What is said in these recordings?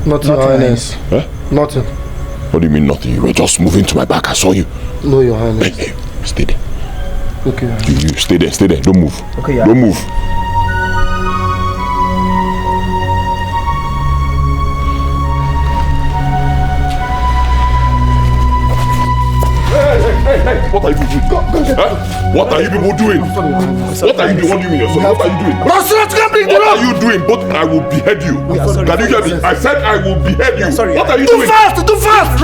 Nothing, Your Highness. Huh? Nothing. What do you mean nothing? You were just moving to my back. I saw you. No, Your Highness. Hey, stay there. Okay. You stay there. Stay there. Don't move. Okay, yeah. Don't move. Hey, what are you people doing? What are you people doing? What are you doing? What do you mean? What are you doing? What are you doing? But I will behead you. Can you hear me? I said I will behead you. What are you doing? Too fast!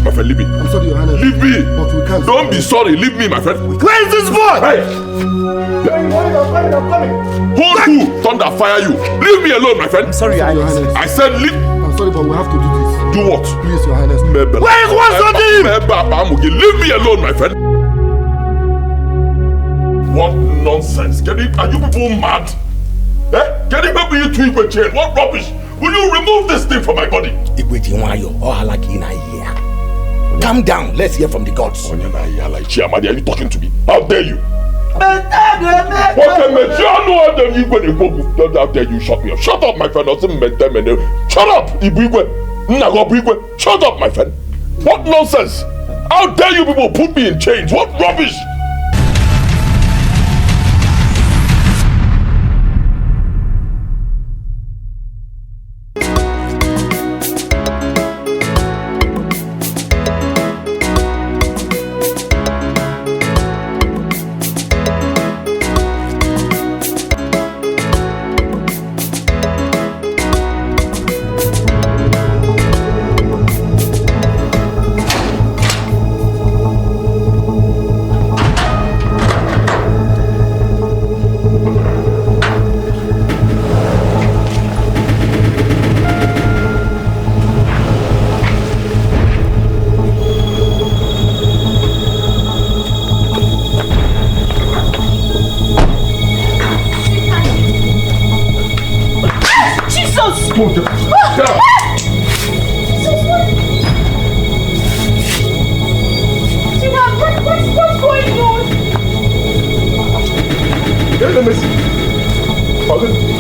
My friend, leave me. I'm sorry, Your Highness. Leave me. But we can't. Don't be sorry. Leave me, my friend. Where is this boy? Hey! I'm coming. Hold who? Thunder fire you. Leave me alone, my friend. I'm sorry, Your Highness. I said leave. I'm sorry, but we have to do this. Do what? Please, Your Highness. Where is leave me alone, my friend. What nonsense? Are you people mad? Can you help me tweak a chain? What rubbish? Will you remove this thing from my body? Calm down. Let's hear from the gods. Are you talking to me? How dare you? How dare you shut me up? Shut up, my friend. Shut up, Shut up, my friend. What nonsense? How dare you people put me in chains? What rubbish?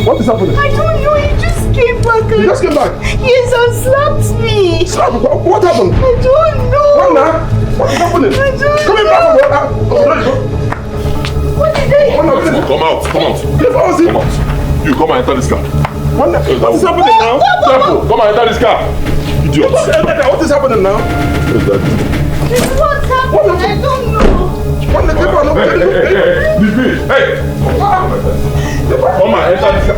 What is happening? I don't know, he just came back. He just came back? Yes, and slapped me. Slapped? What happened? I don't know. What now? What is happening? I don't Coming back from what? What did they do? Come out. Come out. You come and enter this car. What is happening now? Come and enter this car. Idiot. What is happening now? It's what's happening. I don't know. Hey! Come and enter this car.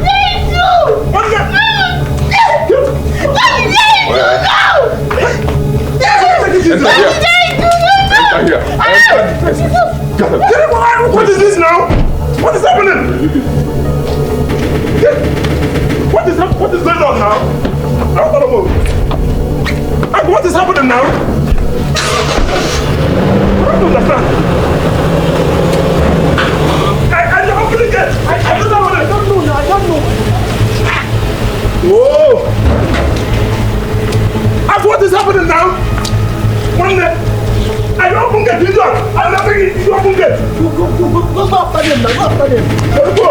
Enter here. What is this now? What is happening? What is going on now? I don't know. What is happening now? I don't understand. I don't know. Whoa! What is happening now? One day, I don't open gate. You open gate. Go after them now. Go after them. Go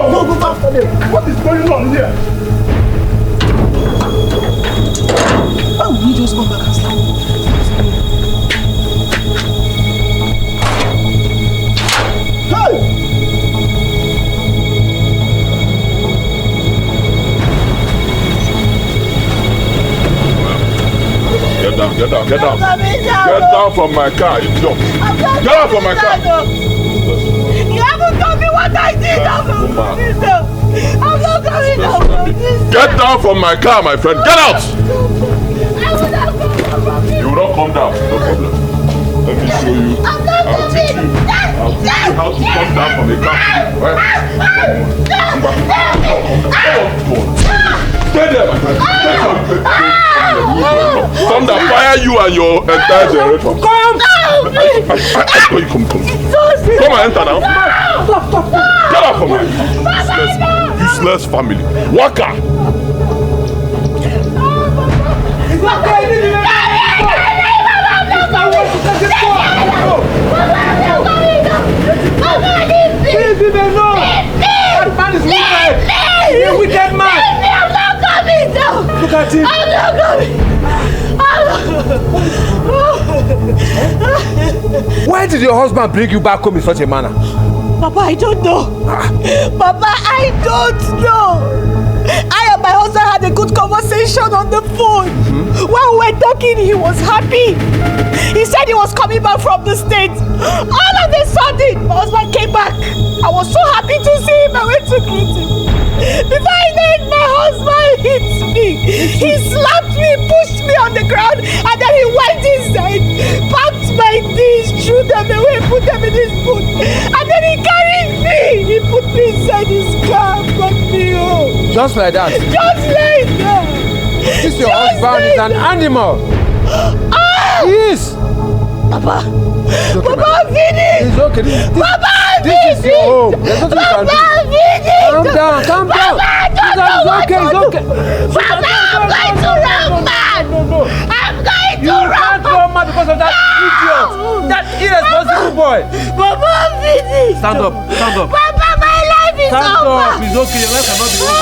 after them. What is going on here? Oh, you just come back and slap me. Get down. Get down from my car, you idiot. Get out from my car. You haven't told me what I did. I'm not coming down. Get down from my car, my friend. Get out. You will not come down. No problem. Let me show you. I'll teach you how to come down from the car. Stay there, my friend. Thunder, fire you and your entire generation. Come! Come and enter now. Get out from here. Useless family. Waka! Look at him. Why did your husband bring you back home in such a manner? Papa, I don't know. Papa, I don't know. I and my husband had a good conversation on the phone. While we were talking, he was happy. He said he was coming back from the States. All of a sudden, my husband came back. I was so happy to see him. I went to greet him. Before I know it, my husband hit me. He slapped me, pushed me on the ground, and then he went inside, packed my things, threw them away, put them in his boot, and then he carried me. He put me inside his car and brought me home. Just like that? Just like that. This your husband is an animal. Yes. Papa. Okay, Papa, finish. It's okay. Papa, this is your home. There's nothing you can do. Calm down, calm down. It's okay, it's okay. Papa, I'm going to run mad. No. I'm going to You can't run mad because of that idiot. That irresponsible boy. Papa, finish. Stand up, stand up. Papa, my life is over. Stand up, it's okay. Your life cannot be over.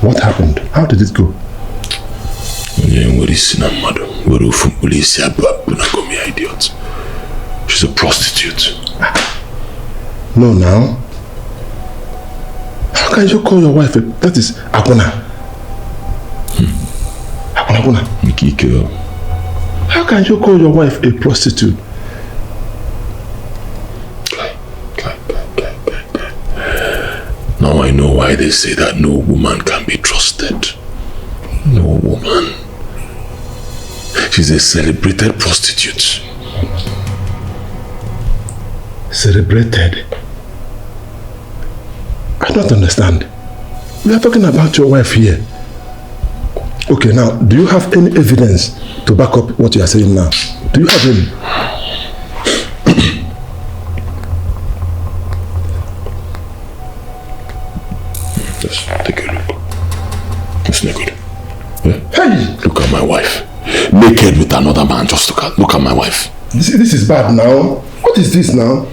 What happened? How did it go? She's a prostitute. No, now. How can you call your wife that is Okwunna? Okwunna. How can you call your wife a prostitute? Now I know why they say that no woman can be trusted. No woman. She's a celebrated prostitute. Celebrated? I don't understand. We are talking about your wife here. Okay, now, do you have any evidence to back up what you are saying now? Do you have any? Just take a look. It's not good. Yeah? Hey! Look at my wife. Naked with another man. Just look at my wife. This is bad now. What is this now?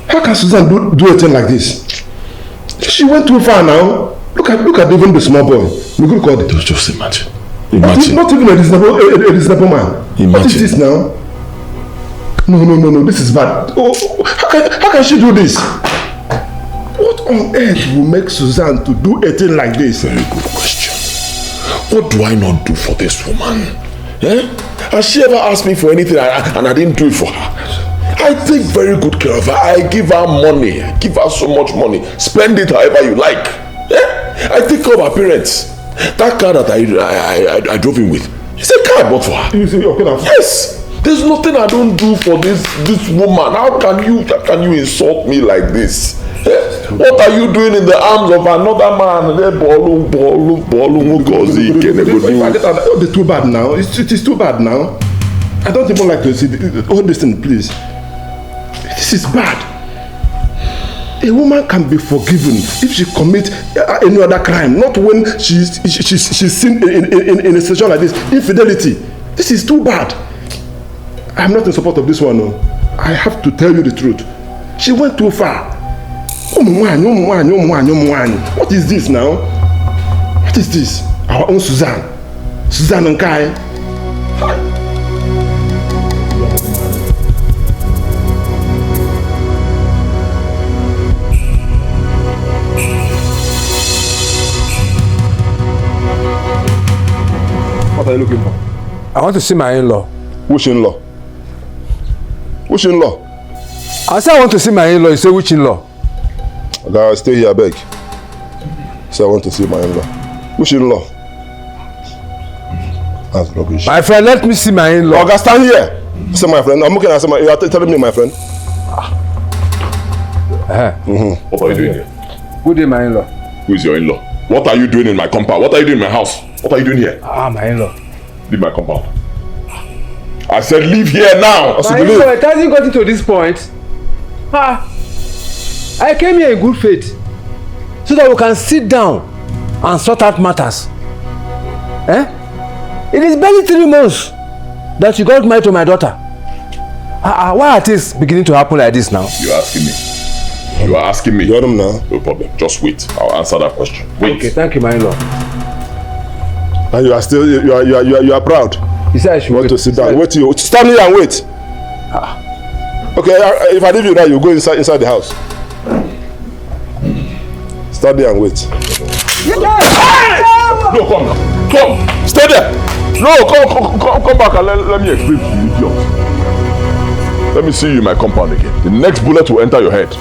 How can Susan do a thing like this? She went too far now. Look at even the small boy. Look at it. Just imagine. Not even a reasonable man. Imagine. What is this now? No. This is bad. Oh, how can she do this? What on earth will make Suzanne to do a thing like this? Very good question. What do I not do for this woman? Eh? Has she ever asked me for anything and I didn't do it for her? I take very good care of her. I give her money. I give her so much money. Spend it however you like. Eh? I take care of her parents. That car that I drove in with, it's a car I bought for her. You say okay now? Yes. There's nothing I don't do for this woman. How can you insult me like this? What are you doing in the arms of another man? It's too bad now. It is too bad now. I don't even like to see all this thing, please. This is bad. A woman can be forgiven if she commits any other crime, not when she's seen in a situation like this. Infidelity. This is too bad. I'm not in support of this one. No. I have to tell you the truth. She went too far. What is this now? What is this? Our own Suzanne and Kai. What are you looking for? I want to see my in-law. Which in-law? Which in-law? I said I want to see my in-law. You say which in-law? Okay, stay here, I beg. So I want to see my in-law. Which in-law? That's rubbish. My friend, let me see my in-law. Okay, stand here. Say my friend. I'm looking at somebody. You are telling me, my friend. What are you doing here? Good day, my in-law. Who is your in-law? What are you doing in my compound? What are you doing in my house? What are you doing here? My in-law. Leave my compound. I said leave here now. My in-law, it hasn't gotten to this point. I came here in good faith so that we can sit down and sort out matters. It is barely 3 months that you got married to my daughter. Why are things beginning to happen like this now? You are asking me. You are asking me. You heard him now. No problem. Just wait. I'll answer that question. Wait. Okay, thank you, my in-law. And you are still you are proud. He said I should want to sit down. Wait, you stand here and wait. Okay, if I leave you now, you go inside the house. Stand there and wait. No, come now. Come. Stay there. No, come back and let me explain to you, idiot. Let me see you in my compound again. The next bullet will enter your head.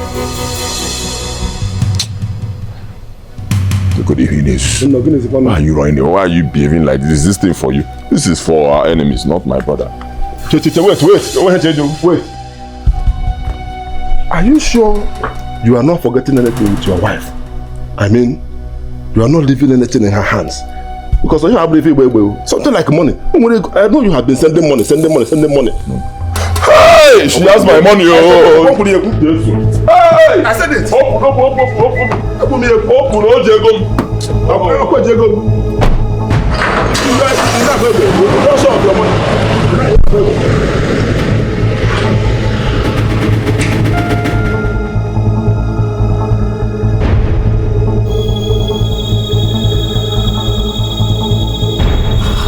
Good evening. Why are you running? Why are you behaving like this? Is this thing for you? This is for our enemies, not my brother. Wait. Are you sure you are not forgetting anything with your wife? I mean, you are not leaving anything in her hands. Because you have something like money. I know you have been sending money. Hey, she has my money. Oh. Hey, I said it.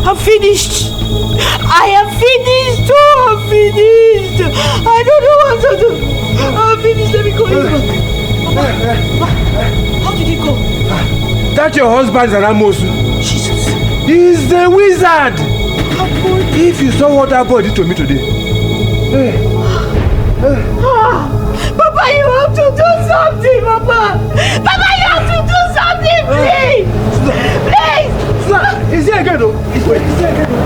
I'm finished. I am finished. Oh, I'm finished. I don't know what to do. I'm finished. Let me go. Mama, how did he go? That your husband is an Amosu. Jesus. He's the wizard. If you saw what that boy did to me today. Papa, you have to do something, Papa. Papa, you have to do something, please. Please. Is he again though? Is he again though?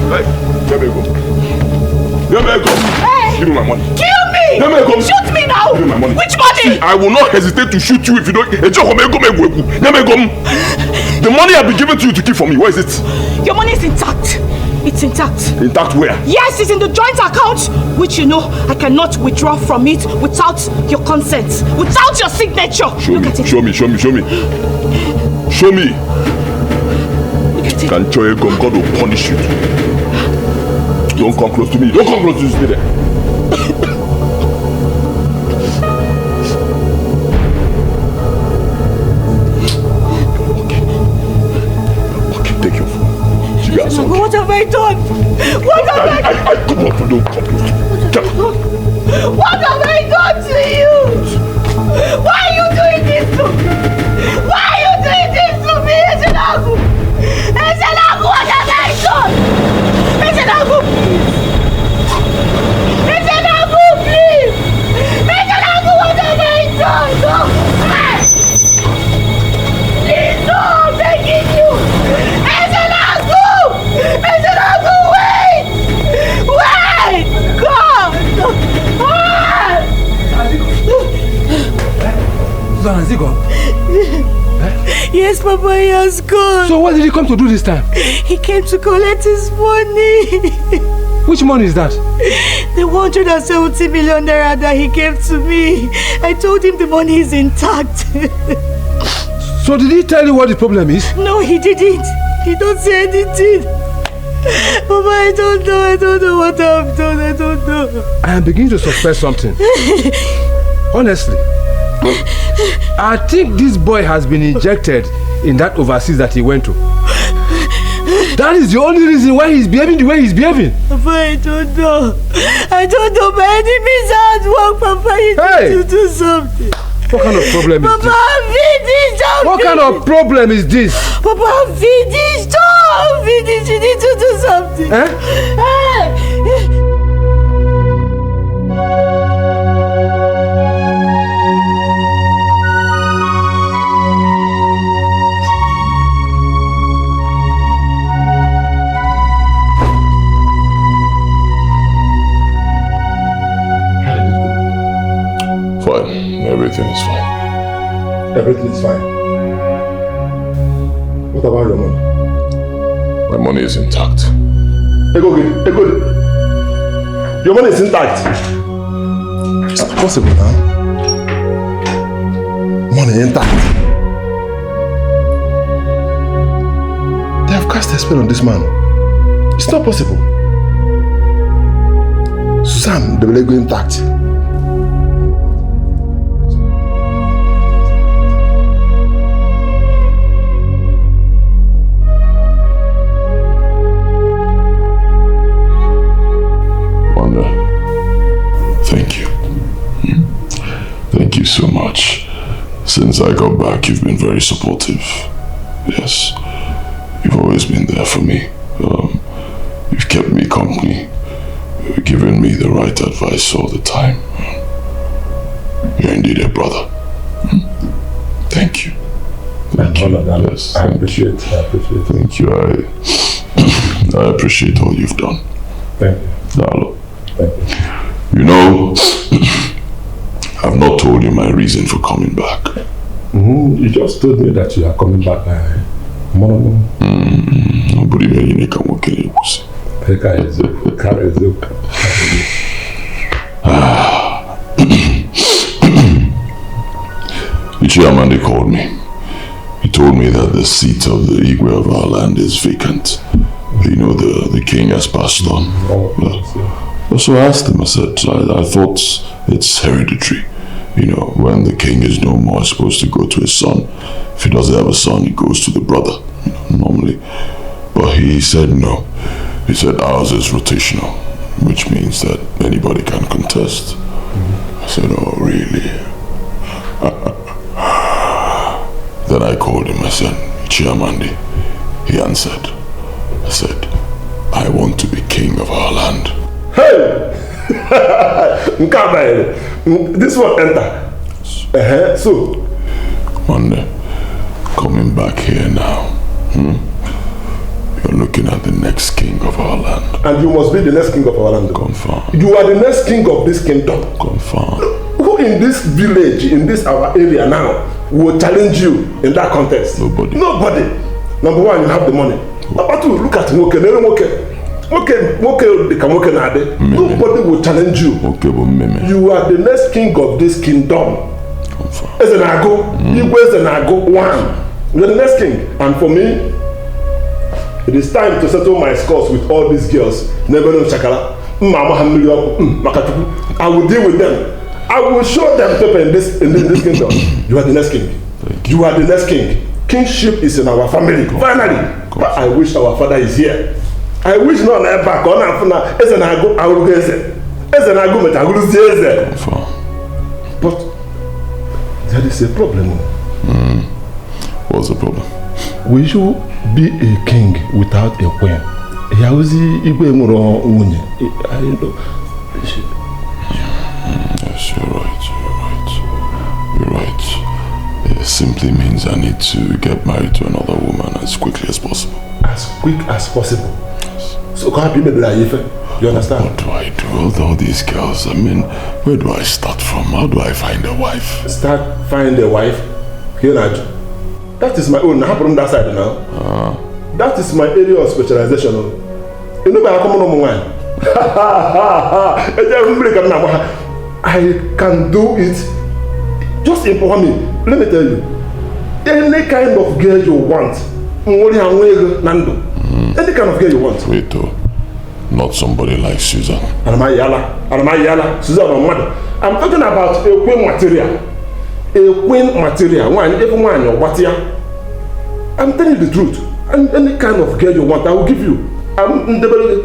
Hey, let me go. Hey. Give me my money. Kill me. Let me go. Shoot me now. Give me my money. Which money? See, I will not hesitate to shoot you if you don't. The money I've been given to you to keep for me, where is it? Your money is intact. It's intact. Intact where? Yes, it's in the joint account, which you know I cannot withdraw from it without your consent, without your signature. Look at it. Show me. Look at it. Can God will punish you. Don't come close to me. Stay there. Okay, take your phone. What have I done? What have I done? I come up. Don't come close to me. What have I done to you? Why are you doing this to me? Why are you doing this to me, Ezenagu? Ezenagu, what have I done? Ezenagu, please. Ezenagu, please. Ezenagu, what have I done? No. Please, no, I'm begging you. Ezenagu, wait. Wait. God. Has he gone? Yes, Papa, he has gone. So what did he come to do this time? He came to collect his money. Which money is that? The 170 million naira that he gave to me. I told him the money is intact. So did he tell you what the problem is? No, he didn't. He don't say anything. Papa, I don't know what I've done. I don't know. I am beginning to suspect something. Honestly, I think this boy has been injected in that overseas that he went to. That is the only reason why he's behaving the way he's behaving. Papa, I don't know. My enemies are at work, Papa. You need to do something. What kind of problem is Papa, this? I'm finished. What kind of problem is this? Papa, I'm finished. I'm finished. You need to do something. Everything is fine. Everything is fine. What about your money? My money is intact. Ego. Your money is intact. It's not possible now. Money intact. They have cast a spell on this man. It's not possible. Susan, the leg intact. Thank you. Thank you so much. Since I got back, you've been very supportive. Yes. You've always been there for me. You've kept me company. You've given me the right advice all the time. You're indeed a brother. Thank you. Thank you. Yes, I appreciate it. Thank you. I appreciate all you've done. Thank you. Dalo. Thank you. You know, I've not told you my reason for coming back. You just told me that you are coming back. Nobody really can work in it. The chairman called me. He told me that the seat of the Igwe of our land is vacant. You know, the king has passed on. So I asked him, I said, I thought it's hereditary. You know, when the king is no more, supposed to go to his son. If he doesn't have a son, he goes to the brother, you know, normally. But he said no. He said ours is rotational, which means that anybody can contest. I said, oh, really? Then I called him, I said, Chiamandi. He answered. I said, I want to be king of our land. Hey! This one enter. So? Monday, coming back here now. You're looking at the next king of our land. And you must be the next king of our land. Confirm. You are the next king of this kingdom. Confirm. Who in this village, in this our area now, will challenge you in that context? Nobody. Nobody. Number one, you have the money. Number two, look at Nwoke. Nobody will challenge you. You are the next king of this kingdom. As an Ago, Igwe is an Ago one. You are the next king. And for me, it is time to settle my scores with all these girls. Never know Shakala. I will deal with them. I will show them paper in this kingdom. You are the next king. You are the next king. Kingship is in our family. Finally. But I wish our father is here. I wish not back on Afuna as an Ago, I will get it. As an argument, I will say it. But there is a problem. What's the problem? We should be a king without a queen. Yes, you're right. It simply means I need to get married to another woman as quickly as possible. As quick as possible. Yes. So can't be maybe like you understand? What do I do with all these girls? I mean, where do I start from? How do I find a wife? Find a wife? Here, that is my own. I have from that side now. That is my area of specialization. You know, I come on wine. I can do it. Just inform me. Let me tell you. Any kind of girl you want, any kind of girl you want. Wait, though. Not somebody like Susan. Susan or mother. I'm talking about a queen material. A queen material. I'm telling you the truth. And any kind of girl you want, I will give you. I'm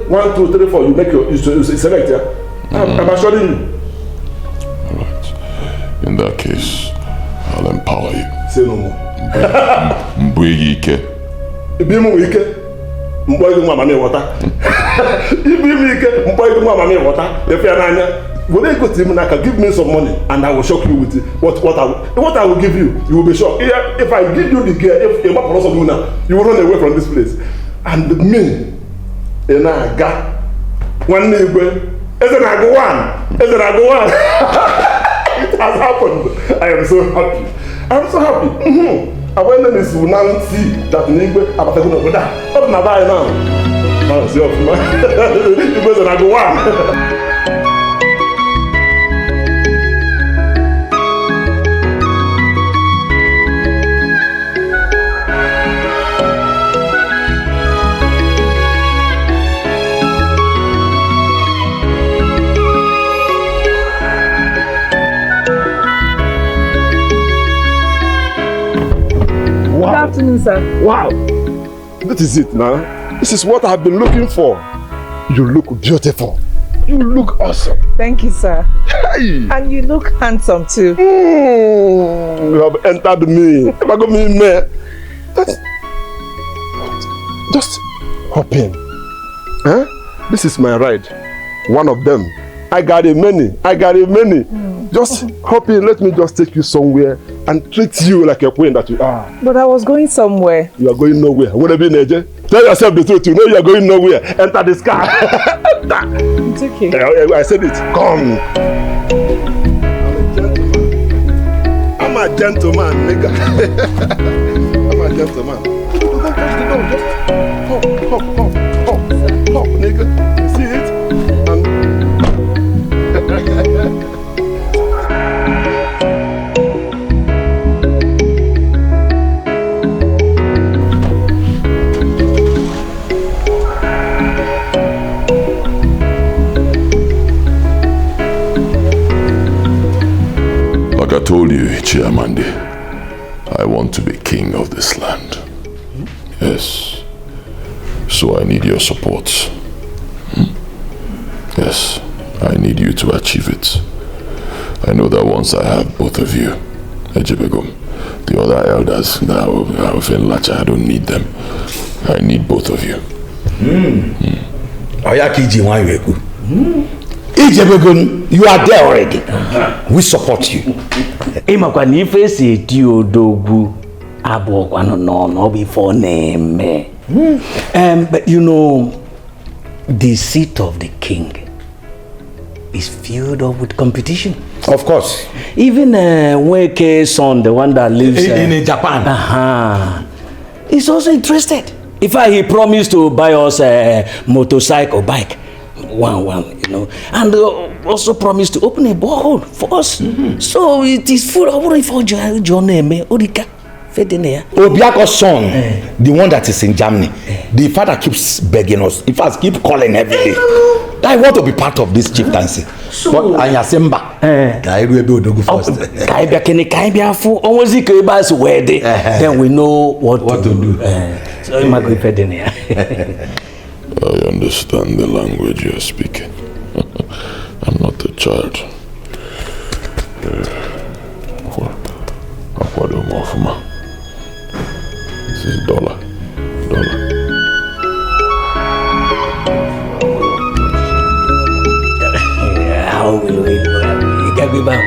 1, 2, 3, 4. You make you select. Yeah? I'm assuring you. Alright. In that case, I'll empower you. Say no more. Mbwege. Mbwege mama me water. Mbwege mama me water. If you are when I go to him, give me some money and I will shock you with it. What I will give you, you will be shocked. If I give you the girl, if you will run away from this place. And me, and I got one neighbor. Isn't I go one? It has happened. I am so happy. I'm so happy. And when then is will now see that Nigbe Abatagono go down. What na die now? Man, see of man. You go to go one. Good afternoon, sir. Wow. This is it now. This is what I've been looking for. You look beautiful. You look awesome. Thank you, sir. Hey. And you look handsome too. You have entered me. If I go me, man. Just hop in. Huh? This is my ride. One of them. I got a many. Just hop in. Let me just take you somewhere and treat you like a queen that you are. But I was going somewhere. You are going nowhere. What have you been, AJ? Tell yourself the truth. You know you are going nowhere. Enter this car. It's okay. I said it. Come. I'm a gentleman, nigga. I'm a gentleman. Don't touch the door. Just hop, nigga. You see it? Like I told you, Chiamande, I want to be king of this land. Yes. So I need your support. Yes, I need you to achieve it. I know that once I have both of you, Ejebegum, the other elders that are in Lacha, I don't need them. I need both of you. Ejebegum, you are there already. We support you. But you know, the seat of the king is filled up with competition. Of course. Even Weke's son, the one that lives in Japan, is also interested. In fact, he promised to buy us a motorcycle, bike, one, you know, and also promised to open a borehole for us. So it is full of for John Odika. Obiako's son, the one that is in Germany, the father keeps begging us. In fact, keep calling every day. I want to be part of this chieftaincy. So, but Ayasemba, then we know what to do. So I understand the language you are speaking. I'm not a child. This is dollar. How will we do that? You can be back.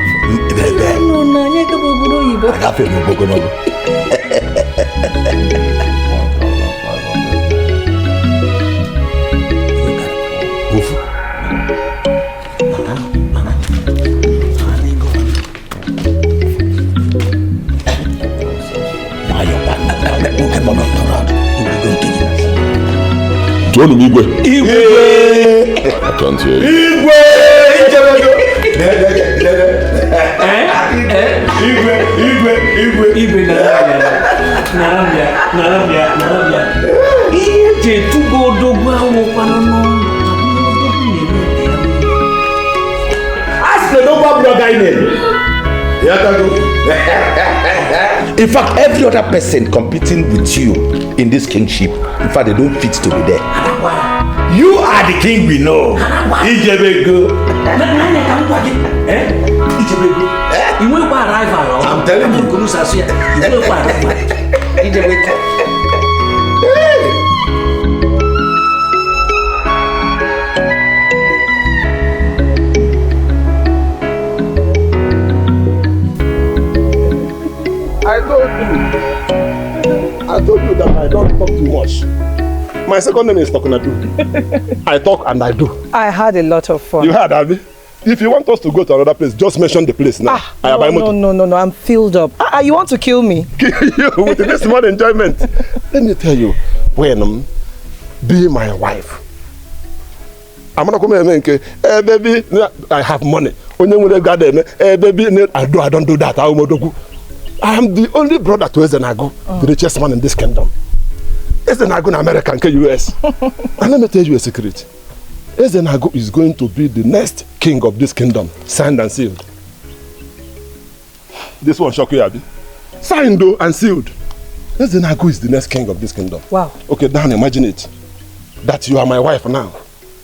John Igwe. I can't hear you. Igwe in fact, every other person competing with you in this kingship, in fact, they don't fit to be there. You are the king we know. I'm telling you. I told you that I don't talk too much. My second name is Okwunna. I talk and I do. I had a lot of fun. You had, Abby? If you want us to go to another place, just mention the place now. No, I'm filled up. You want to kill me? Kill you with this small enjoyment. Let me tell you, when be my wife. I'm not going to make baby, I have money. Baby, I don't do that. I am the only brother to Ezenago, the richest man in this kingdom. Ezenago in America and US. And let me tell you a secret. Ezenago is going to be the next king of this kingdom, signed and sealed. This one shock you, Abi. Signed though and sealed. Ezenago is the next king of this kingdom. Wow. Okay, now imagine it. That you are my wife now.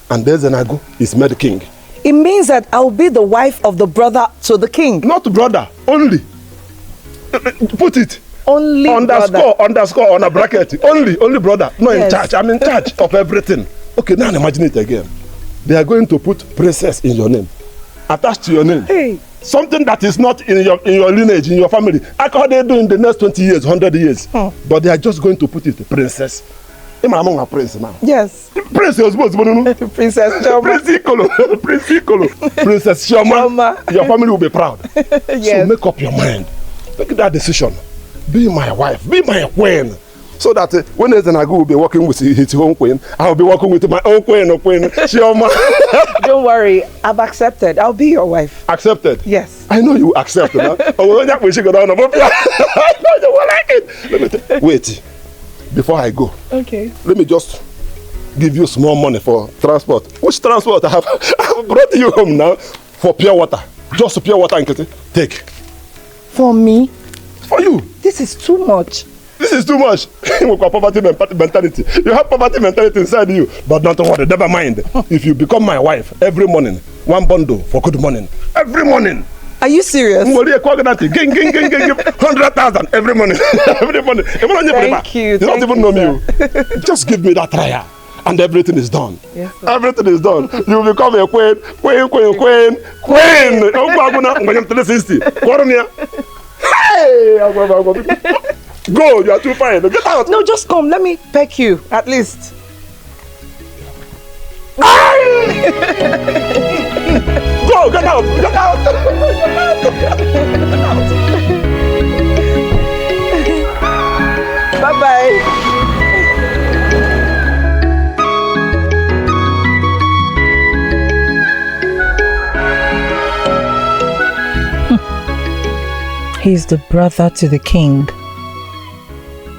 And Ezenago is made king. It means that I'll be the wife of the brother to the king. Not brother, only. Put it. Only underscore, brother. underscore on a bracket. Only brother. No, yes. In charge. I'm in charge of everything. Okay, now imagine it again. They are going to put princess in your name. Attached to your name. Hey. Something that is not in your lineage, in your family. How can they do in the next 20 years, 100 years? But they are just going to put it princess. I'm a prince now. Yes. Princess Princess Shoma. Princess Shoma. Your family will be proud. Yes. So make up your mind. Make that decision. Be my wife. Be my queen. So that when Ezenago will be working with his own queen, I'll be working with my own queen, Shoma. Don't worry. I've accepted. I'll be your wife. Accepted? Yes. I know you accepted. I know you will like it. Wait. Before I go, okay. Let me just give you small money for transport. Which transport I have brought you home now for pure water. Just pure water and take. For me? For you. This is too much. This is too much. Poverty mentality. You have poverty mentality inside you, but not worry. Never mind. If you become my wife every morning, one bundle for good morning. Every morning. Are you serious? 100,000 every morning. Every morning. Thank you. You don't even know me. Just give me that trial. And everything is done. Yes, everything is done. You will become a queen. Hey! Go, you are too fine. Get out. No, just come. Let me peck you, at least. Go, get out. Get out. Bye-bye. He's the brother to the king,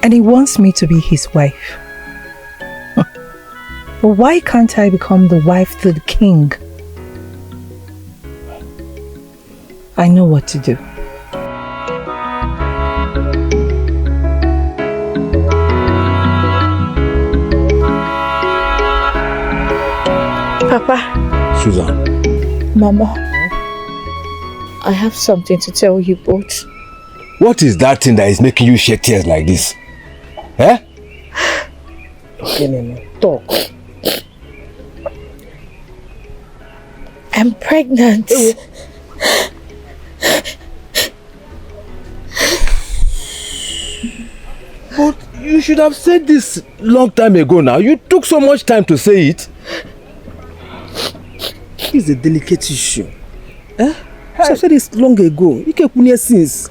and he wants me to be his wife. But why can't I become the wife to the king? I know what to do. Papa. Susan. Mama. I have something to tell you both. What is that thing that is making you shed tears like this? Eh? Talk. I'm pregnant. But you should have said this long time ago now. You took so much time to say it. It's a delicate issue. Eh? So I said this long ago. You can't put since.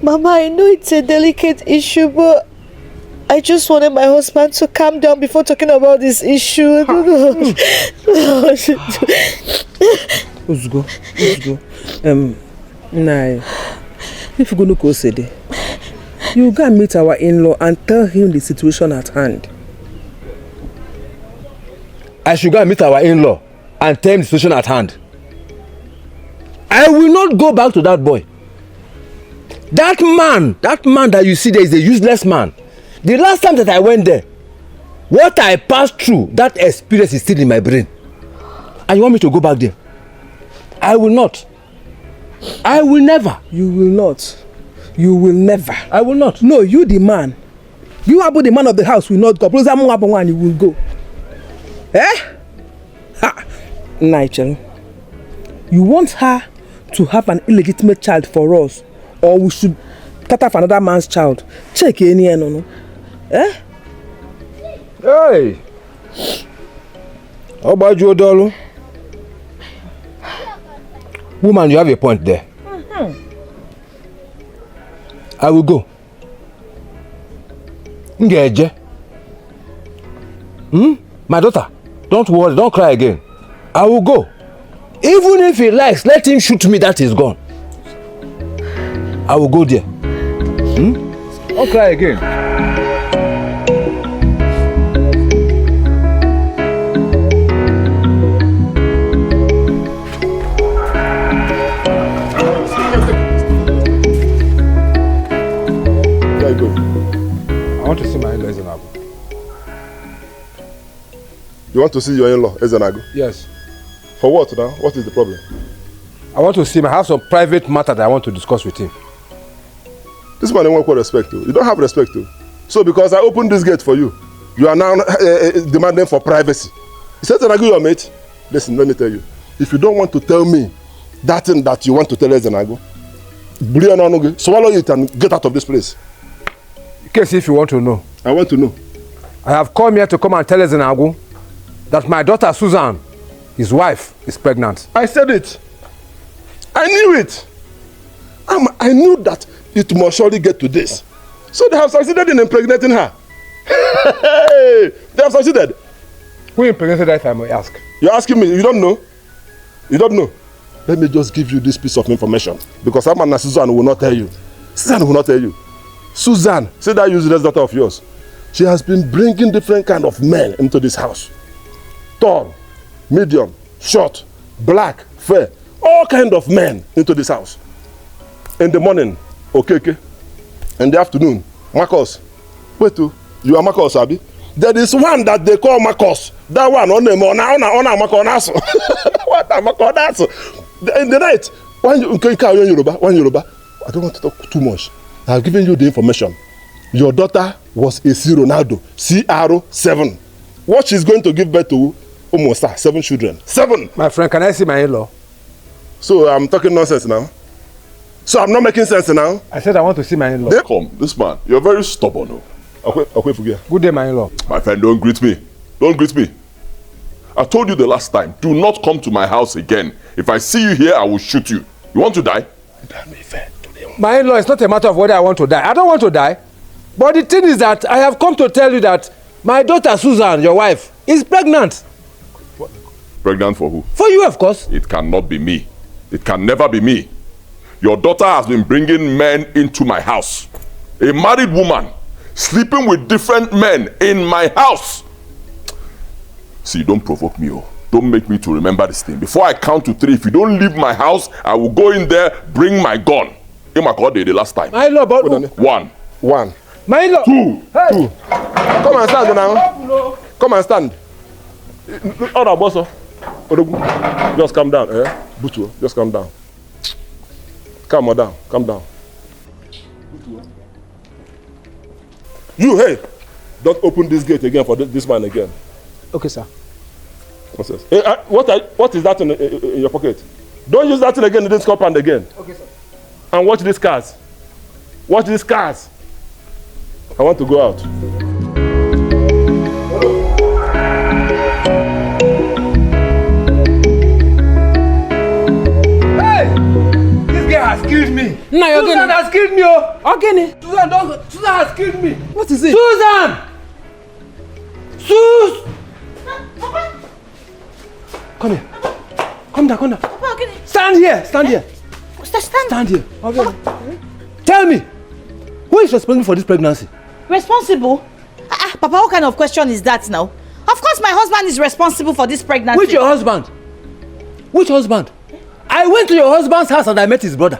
Mama, I know it's a delicate issue, but I just wanted my husband to calm down before talking about this issue. I don't know. Let's go. Nah. If you go to Kosede, you go and meet our in-law and tell him the situation at hand. I should go and meet our in-law and tell him the situation at hand. I will not go back to that boy. That man that you see there is a useless man. The last time that I went there, what I passed through, that experience is still in my brain. And you want me to go back there? I will not. I will never. You will not. You will never. I will not. No, you the man. You are the man of the house will not go. You will go. Eh? Ha! Nigel. You want her to have an illegitimate child for us, or we should cut off another man's child? Check any no. Eh? Hey! How about you, Dolo? Woman, you have a point there. I will go. Ngeje. My daughter, don't worry, don't cry again. I will go. Even if he likes, let him shoot me, that is gone. I will go there. Don't cry again. I want to see my in-law Ezenago. You want to see your in-law Ezenago? Yes. For what now? What is the problem? I want to see him. I have some private matter that I want to discuss with him. This man won't quite respect you. You don't have respect to. So because I opened this gate for you, you are now demanding for privacy. Is Ezenago your mate? Listen, let me tell you. If you don't want to tell me that thing that you want to tell Ezenago, swallow it and get out of this place. In case if you want to know. I want to know. I have come here to come and tell Ezenago that my daughter Susan, his wife, is pregnant. I said it. I knew it. I knew that it must surely get to this. So they have succeeded in impregnating her. They have succeeded. Who impregnated her, if I may ask? You're asking me, you don't know? You don't know? Let me just give you this piece of information. Because Amana Susan will not tell you. Susan will not tell you. Susan, say that useless daughter of yours. She has been bringing different kind of men into this house. Tall, medium, short, black, fair. All kind of men into this house. In the morning, Okeke. In the afternoon, Marcos. Wait, you are Marcos, Abi? There is one that they call Marcos. That one, on Marcos. What a Marcos? In the night, one Yoruba. I don't want to talk too much. I have given you the information. Your daughter was a C Ronaldo, CR7. What she's going to give birth to, almost 7 children. 7! My friend, can I see my in-law? So I'm talking nonsense now? So I'm not making sense now? I said I want to see my in-law. Come, this man, you're very stubborn. Good day, my in-law. My friend, don't greet me. Don't greet me. I told you the last time, do not come to my house again. If I see you here, I will shoot you. You want to die? My in-law, it's not a matter of whether I want to die. I don't want to die. But the thing is that I have come to tell you that my daughter Susan, your wife, is pregnant. Pregnant for who? For you, of course. It cannot be me. It can never be me. Your daughter has been bringing men into my house. A married woman sleeping with different men in my house. See, don't provoke me. Don't make me to remember this thing. Before I count to 3, if you don't leave my house, I will go in there, bring my gun. In my car the last time. My in-law, but 1. My in-law. 2. Hey. 2. Come and stand now. Come and stand. Order, boss. Just calm down, Butu, just calm down. Calm down, calm down. You, hey, don't open this gate again for this man again. Okay, sir. Hey, what is that in your pocket? Don't use that thing again in this compound again. Okay, sir. And watch these cars. Watch these cars. I want to go out. Has killed me. No, you're Susan has killed me. Okay. Susan has killed me. What is it? Susan! Come here. Come down. Papa, okay. Stand here. Stand here. Okay. Tell me, who is responsible for this pregnancy? Responsible? Papa, what kind of question is that now? Of course my husband is responsible for this pregnancy. Which your husband? Which husband? I went to your husband's house and I met his brother.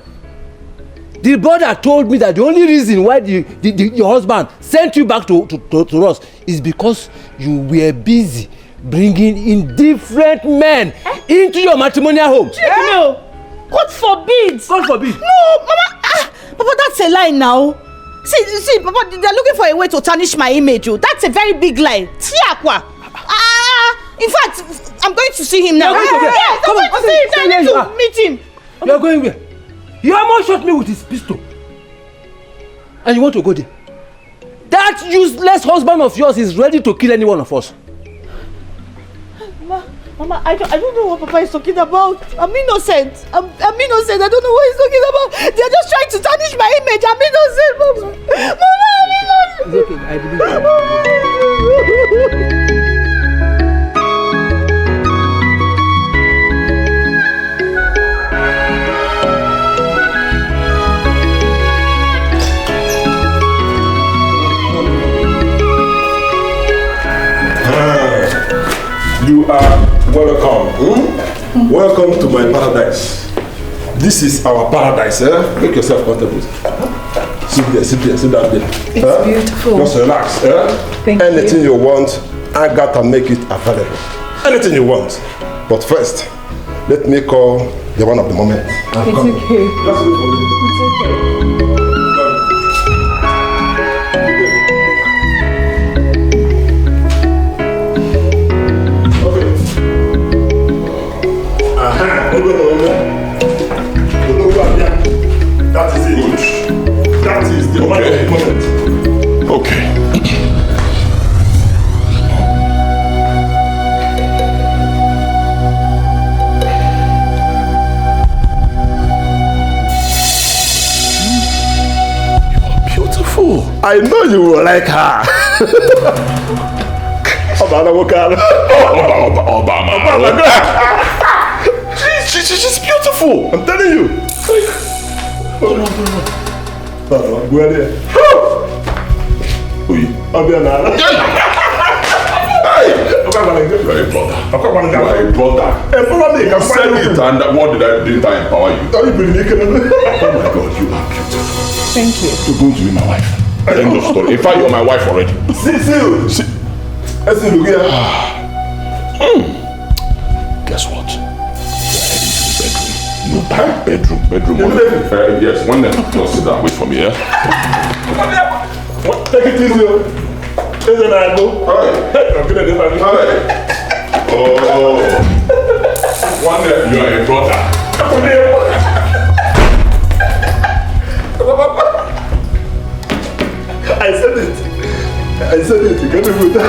The brother told me that the only reason why your husband sent you back to us is because you were busy bringing in different men into your matrimonial home. No. God forbid. God forbid. No, Mama. Papa, that's a lie now. See, Papa, they're looking for a way to tarnish my image. That's a very big lie. In fact, I'm going to see him now. Yes, I'm going to see him. I need to meet him. You are going where? You almost shot me with his pistol. And you want to go there? That useless husband of yours is ready to kill any one of us. Mama, I don't know what Papa is talking about. I'm innocent. I'm innocent. I don't know what he's talking about. They're just trying to tarnish my image. I'm innocent, Mama. Mama, I'm innocent. It's okay. I believe you. You are welcome. Welcome to my paradise. This is our paradise. Make yourself comfortable. Sit down there. It's beautiful. Just relax. Thank Anything you. you want, I gotta make it available. Anything you want. But first, let me call the one of the moment. It's okay. Just wait for me. It's okay. That is it. That is the moment. Okay. Beautiful. I know you will like her. She's beautiful. I'm telling you. Where are you? I'll be an hour. Very brother. My brother. You said it, and what didn't I empower you? Oh my God, you are beautiful. Thank you. You're going to be my wife. End of story. In fact, you're my wife already. See. Guess what? We're heading to the bedroom. No, bedroom. Yes, one then. Just sit down, wait for me, yeah? Take it easy. Isn't I go? Hi. Oh. One day, you are a brother. I said it. You can't do that.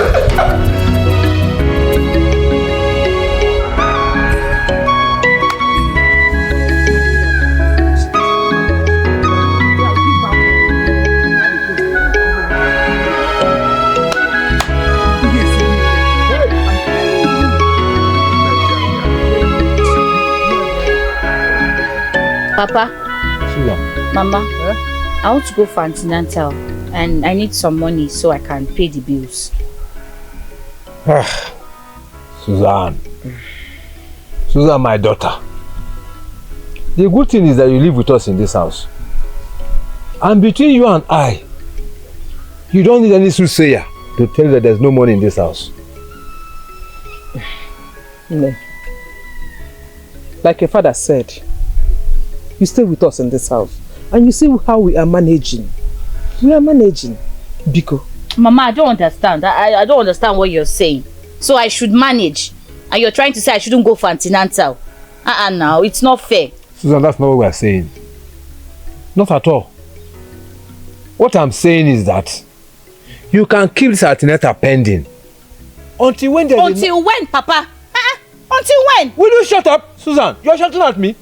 Papa, Susan. Mama, I want to go for antenatal and I need some money so I can pay the bills. Susan, my daughter. The good thing is that you live with us in this house. And between you and I, you don't need any soothsayer to tell you that there's no money in this house. No. Like your father said, you stay with us in this house. And you see how we are managing. We are managing. Biko. Mama, I don't understand. I don't understand what you're saying. So I should manage. And you're trying to say I shouldn't go for antenatal. Now, it's not fair. Susan, that's not what we are saying. Not at all. What I'm saying is that you can keep this antenatal pending. Until when there's Until when, Papa? Until when? Will you shut up, Susan? You're shouting at me.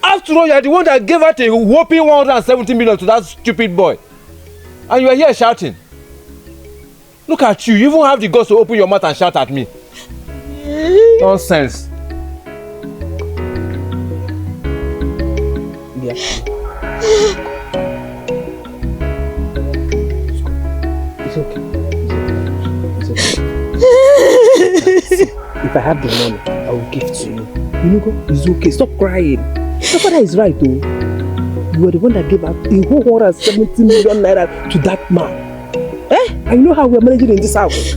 After all, you're the one that gave out a whopping 170 million to that stupid boy. And you are here shouting. Look at you. You even have the guts to open your mouth and shout at me. Nonsense. Yeah. It's okay. See, if I have the money, I will give to you. You know, it's okay. Stop crying. Your father is right, though. You are the one that gave out a whole 170 million naira to that man. And you know how we are managing in this house.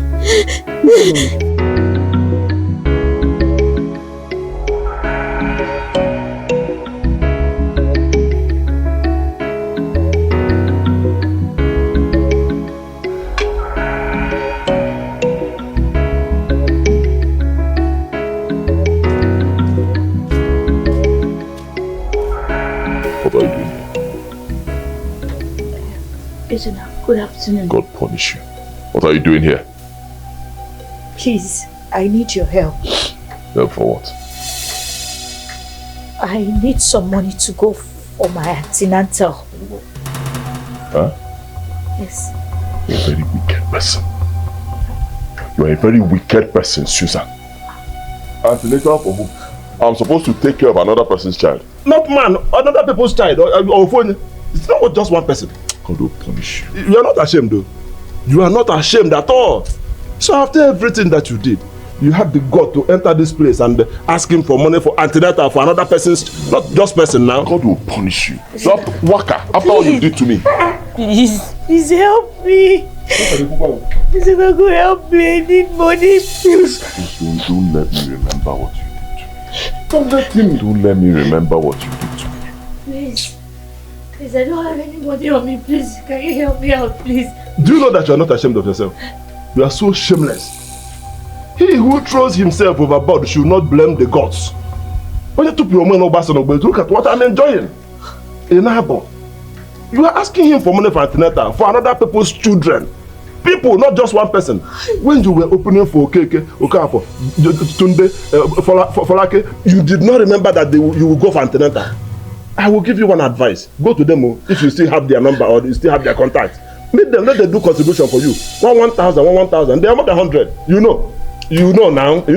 Good afternoon. God punish you. What are you doing here? Please, I need your help. Help for what? I need some money to go for my antenatal. Huh? Yes. You're a very wicked person. You're a very wicked person, Susan. Antenatal for who? I'm supposed to take care of another person's child. Not man, another people's child or phone. It's not just one person. God will punish you. You are not ashamed though. You are not ashamed at all. So after everything that you did, you had the gut to enter this place and ask him for money for antenatal for another person's, not just person now. God will punish you. So Waka, after all you did to me. Please help me. Please don't go help me. I need money. Please. Don't let me remember what you did to me. Don't let me remember what you did to me. Please. Please, I don't have any money on me. Please, can you help me out, please? Do you know that you are not ashamed of yourself? You are so shameless. He who throws himself overboard should not blame the gods. When you took your money over, look at what I'm enjoying. Enable. You are asking him for money for antenatal, for another people's children. People, not just one person. When you were opening for Okeke, Okafor, Tunde, Folake, you did not remember that you will go for antenatal. I will give you one advice. Go to them if you still have their number or you still have their contact. Meet them, let them do contribution for you. 1,000. They are more than 100. You know now. You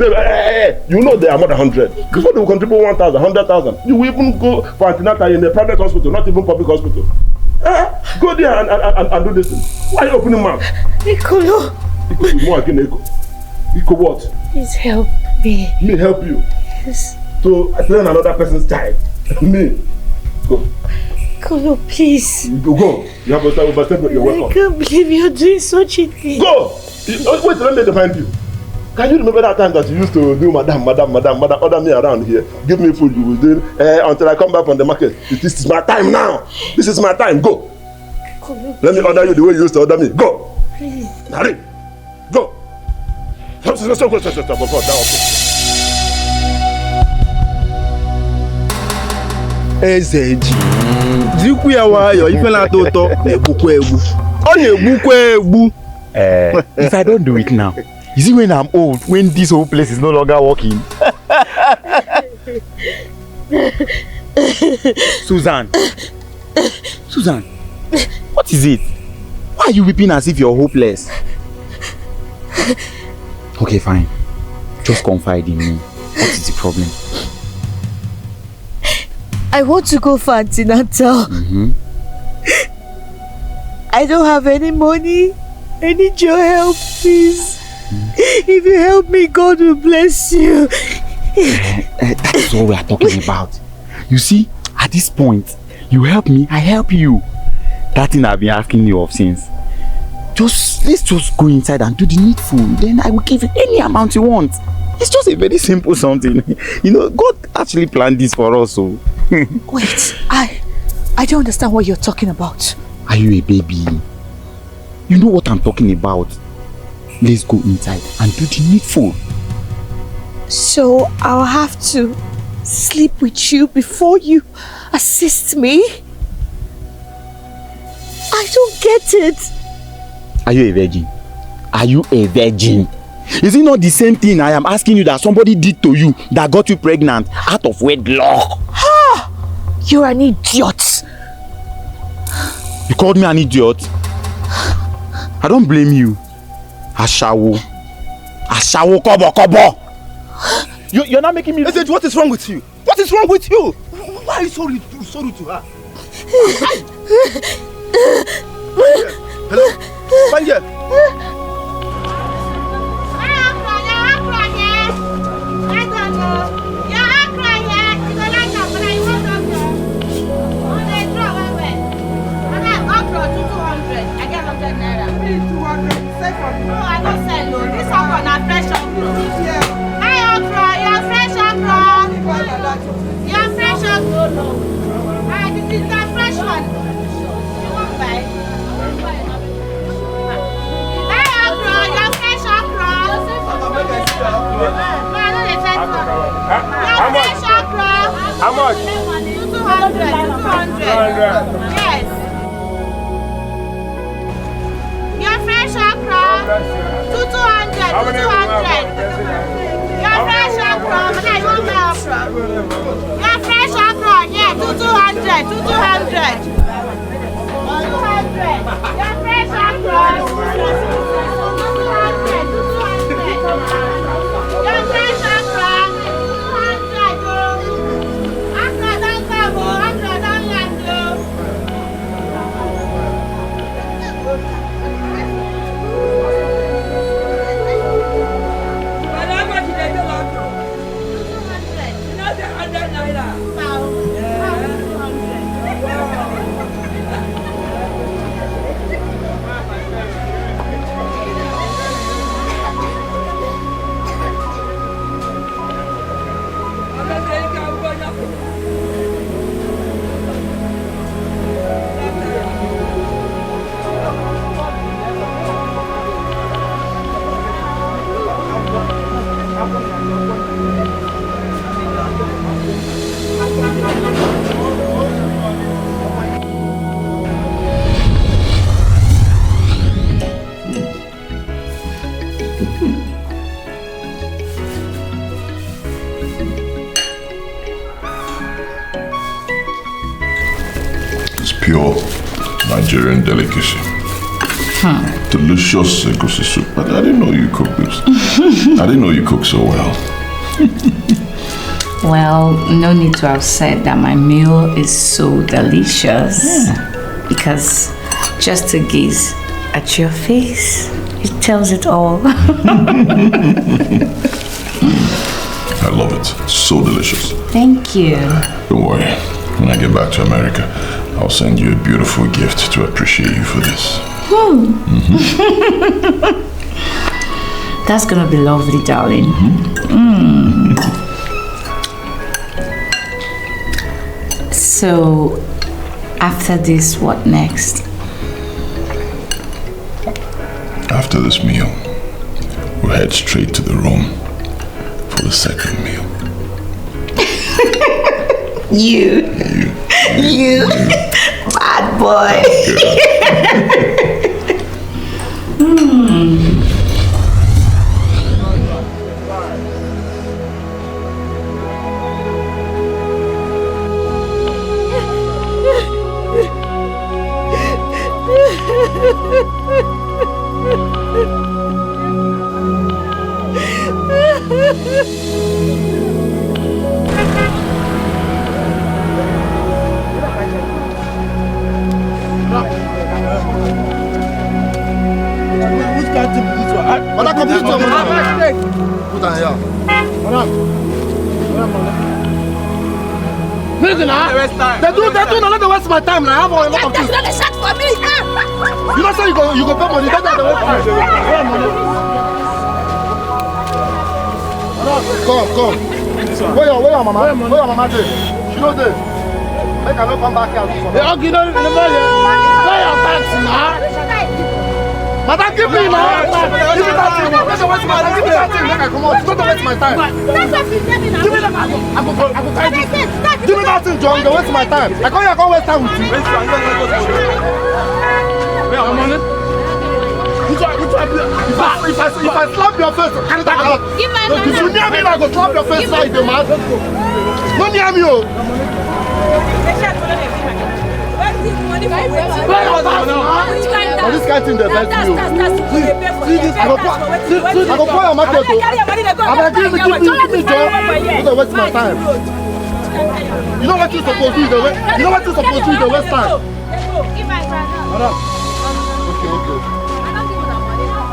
know they are more than 100. Before they will contribute 1,000, 100,000. You will even go for antenatal in a private hospital, not even public hospital. Go there and do this thing. Why are you opening mouth? Nicolo. Nico what? Please help me. Me help you? Yes. To train another person's child. Me. Go. Nicolo, please. Go. You have to start your welcome. I can't believe you're doing such a thing. Go! Wait, let me define you. Can you remember that time that you used to do madam, order me around here? Give me food, you will do until I come back from the market. This is my time now. This is my time. Go. Let me order you the way you used to order me. Go. Please. Hurry. Go. Ezeji. Zikwu ya wayo, ife na-atọ ụtọ na-egbukwa egbu. Ọ na-egbukwa egbu. If I don't do it now, you see when I'm old, when this whole place is no longer working. Susan, what is it? Why are you weeping as if you're hopeless? Okay, fine. Just confide in me. What is the problem? I want to go for antenatal. I don't have any money. I need your help, please. If you help me, God will bless you. That's all we are talking about. You see, at this point, you help me, I help you. That thing I've been asking you of since. Let's just go inside and do the needful. Then I will give you any amount you want. It's just a very simple something. You know, God actually planned this for us. So. Wait, I don't understand what you're talking about. Are you a baby? You know what I'm talking about. Let's go inside and do the needful. So I'll have to sleep with you before you assist me? I don't get it. Are you a virgin? Are you a virgin? Is it not the same thing I am asking you that somebody did to you that got you pregnant out of wedlock? Ah! You're an idiot. You called me an idiot? I don't blame you. Ashawo, kobo. You're not making me... Listen, what is wrong with you? What is wrong with you? Why are you so rude to her? Hello? Banje. How much? 200. Yes. Your fresh okra. 200. Yeah, fresh okra. Yeah, 200. 200. Yeah, fresh okra. 200. 200. Yeah, fresh okra. 200. Okra don't come. Okra don't land. Pure Nigerian delicacy. Delicious egusi soup. But I didn't know you cook this. I didn't know you cook so well. Well, no need to have said that my meal is so delicious. Because just to gaze at your face, it tells it all. I love it. So delicious. Thank you. Don't worry. When I get back to America, I'll send you a beautiful gift to appreciate you for this. That's gonna be lovely, darling. So, after this, what next? After this meal, we'll head straight to the room for the second meal. You. Bad boy. They do not let them waste my time now. I have a lot of things. That's not a shot for me. You don't say you go pay money. That's not the way for me. Come. Where your mama? Where your mama dey? She no dey. Make I no come back here. Hey, okay, no, pay your tax now. Madam, give me now. Give me that thing. Don't waste my time. Give me that thing. Make I come out. Don't waste my time. Give me that. I go carry this. Give me that thing, John. Don't waste my time. I come here, I can't waste time with you. Where are money? If I slap your face, carry that out. If you near me, I go slap your face like the man. Don't near me, oh. For this kind of thing, they best you. I go pour your market. I'm give me, John. Don't waste my time. You know what you're supposed to do? You know what you're supposed to do the waste time. Okay.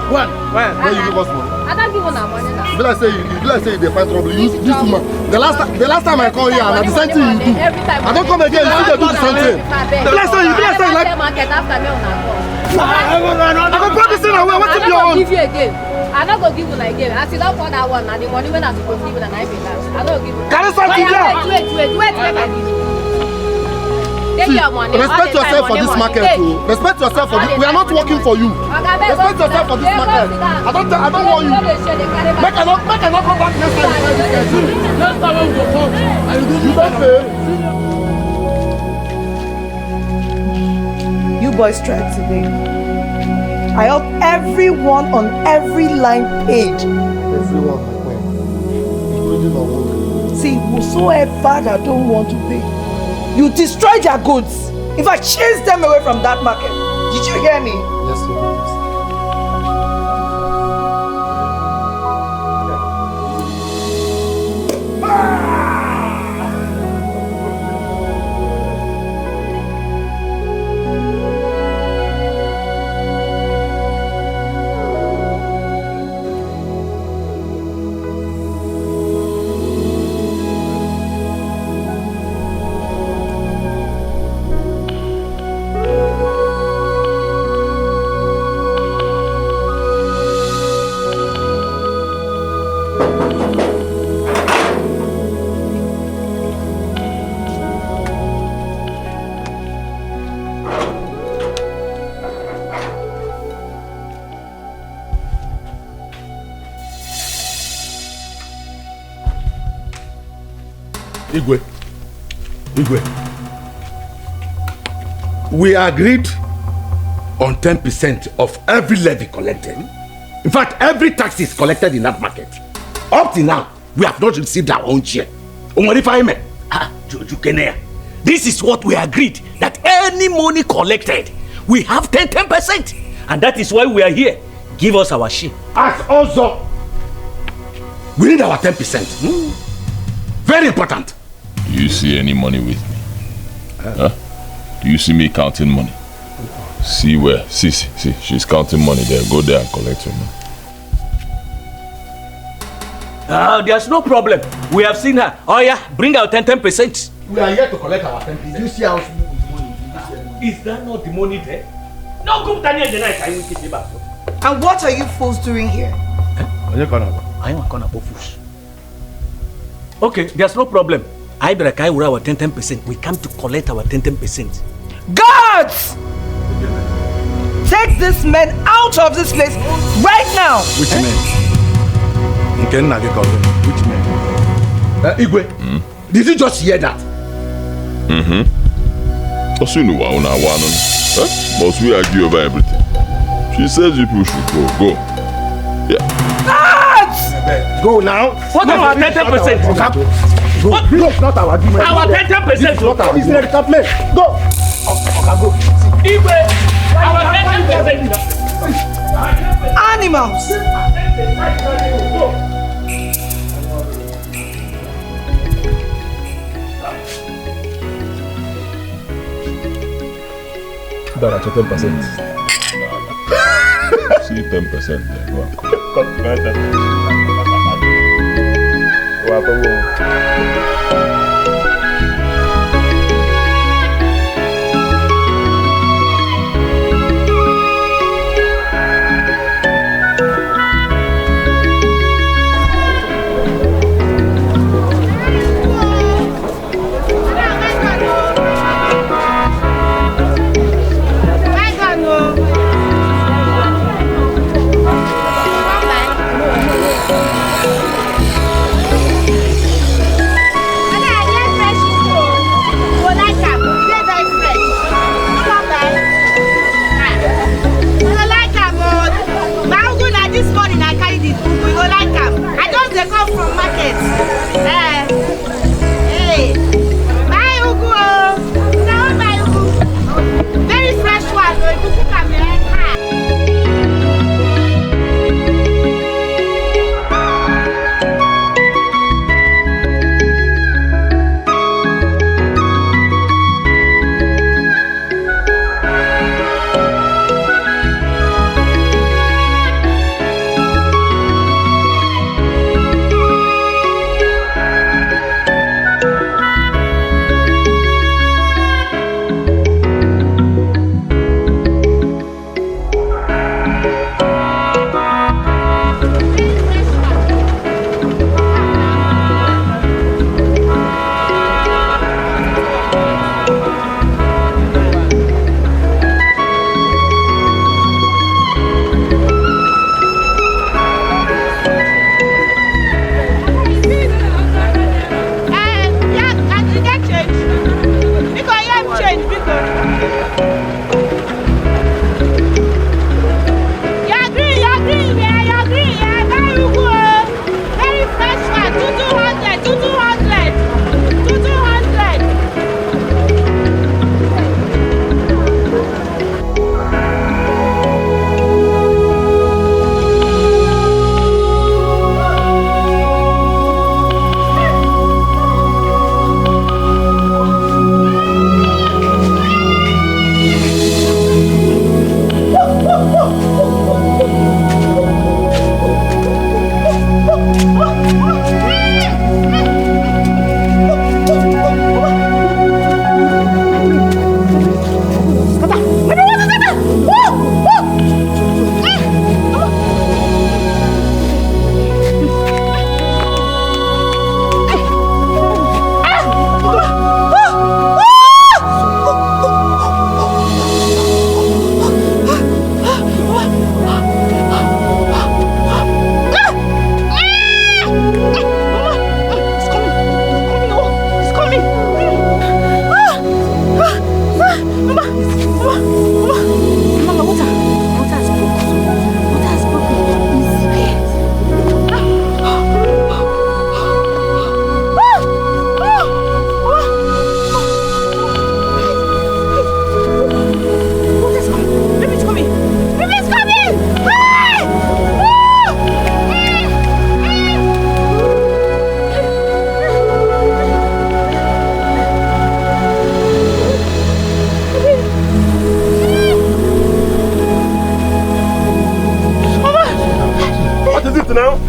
When? When you give us money? I don't give her money now. Be like say you dey find trouble. You use this woman. The last time I come here, and the same thing you do. I don't come again. You still do the same thing. Be like say like. I go put this thing away. What's in your own? Give you again. I don't go give you like again. I see that for that one. And the money when I supposed to give you, and I pay that. I don't give you. Can you stop here? Wait. Take your money. Respect yourself for this market too. Respect yourself for this. We are not working for you. Respect yourself for this market. I don't want you. Make I not come back next time. Next time when we go talk, you don't pay. You boys tried today. I hope everyone on every line paid. Everyone, my friend. See, whosoever that don't want to pay, you destroy their goods. If I chase them away from that market, did you hear me? Yes, sir. Igwe, we agreed on 10% of every levy collected. In fact, every tax is collected in that market. Up to now, we have not received our own share. This is what we agreed, that any money collected, we have 10%. And that is why we are here. Give us our share. As also, we need our 10%. Very important. Do you see any money with me? Huh? Do you see me counting money? See where? See, she's counting money there. Go there and collect your money. There's no problem. We have seen her. Oh yeah, bring our 10%. We are here to collect our 10%. Did you see how smooth the money is? Is that not the money there? No, come down here the night. I will get it back. And what are you fools doing here? I am gonna go fools. Okay, there's no problem. I break our 10%. We come to collect our 10%. Guards! Take this man out of this place right now! Which men? Which men? Igwe, did you just hear that? Must we argue over everything? She says you people should go. Go. Yeah. Guards! Go now. What about 10%? What? No, it's not our argument. Our 10%. It's not our argument. Go. Okay, go. Igwe, our 10%. Animals. That's 10%. See 10% there. Go on.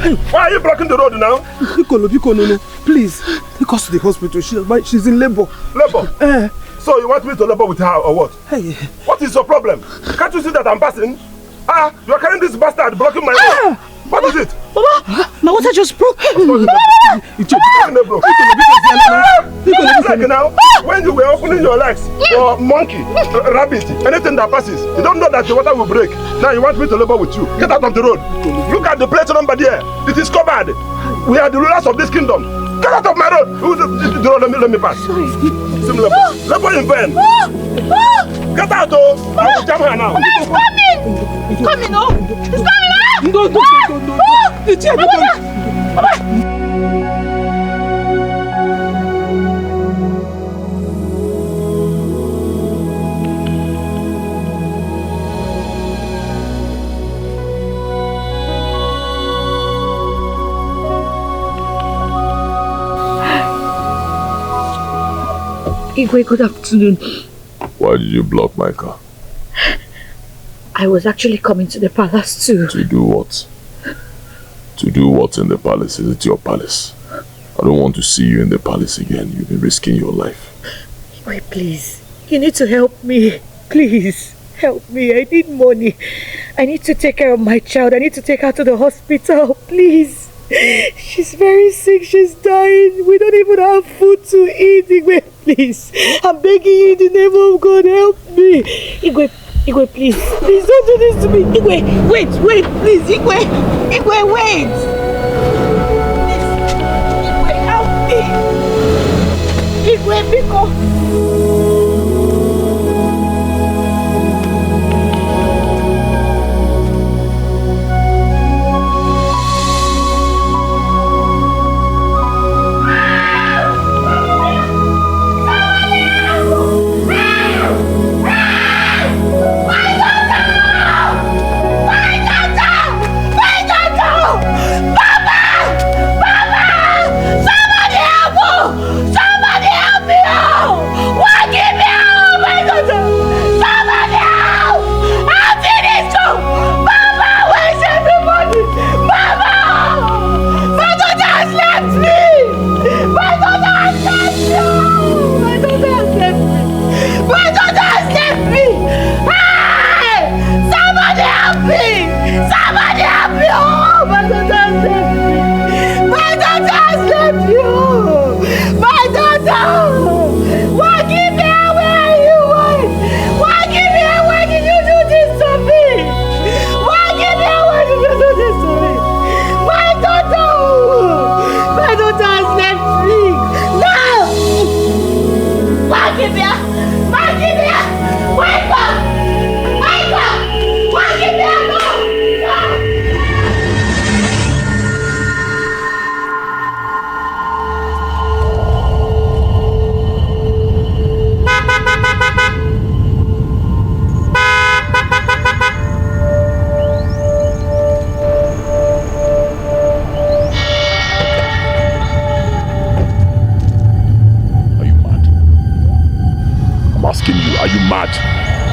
Why are you blocking the road now? Biko, no. Please, take us to the hospital. She's in labor. Labor? So you want me to labor with her or what? Hey. What is your problem? Can't you see that I'm passing? You are carrying this bastard blocking my road. What is it? Baba, my water just broke. Like now, when you were opening your legs for monkey, rabbit, anything that passes, you don't know that the water will break. Now you want me to labor with you. Get out of the road. Look at the plate number there. It is covered. We are the rulers of this kingdom. Get out of my road. Let me pass. Labor in vain. Get out, oh. I will jam her now. It's coming, oh. It's coming, No. It's here. Igwe, good afternoon. Why did you block my car? I was actually coming to the palace too. To do what? To do what in the palace? Is it your palace? I don't want to see you in the palace again. You've been risking your life. Igwe, please. You need to help me. Please, help me. I need money. I need to take care of my child. I need to take her to the hospital. Please. She's very sick. She's dying. We don't even have food to eat. Igwe, please. I'm begging you in the name of God. Help me. Igwe, please. Please don't do this to me. Igwe, wait, please. Igwe, wait. Please. Igwe, help me. Igwe, Biko.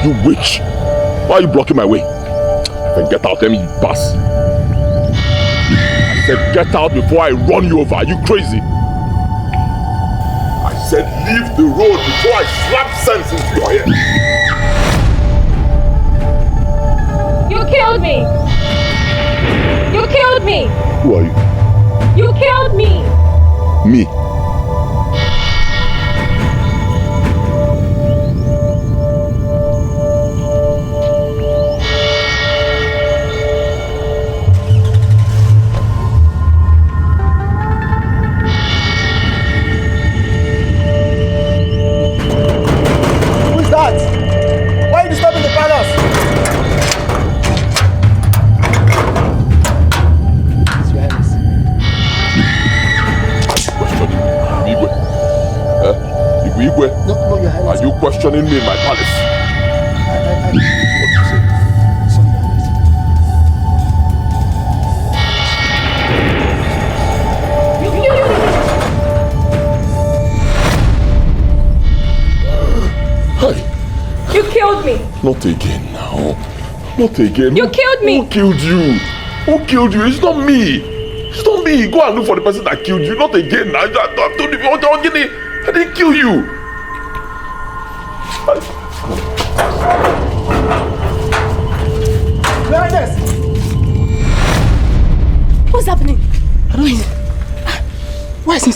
You witch! Why are you blocking my way? Then get out, let me pass. I said get out before I run you over. Are you crazy? I said leave the road before I slap sense into your head. You killed me! You killed me! Who are you? You killed me! Me? Are you questioning me in my palace? What do you say? Hi. You killed me. Not again now. Not again. You killed me. Who killed you? Who killed you? It's not me. It's not me. Go and look for the person that killed you. Not again. I told you, I didn't kill you. What's happening? I don't know. Why is he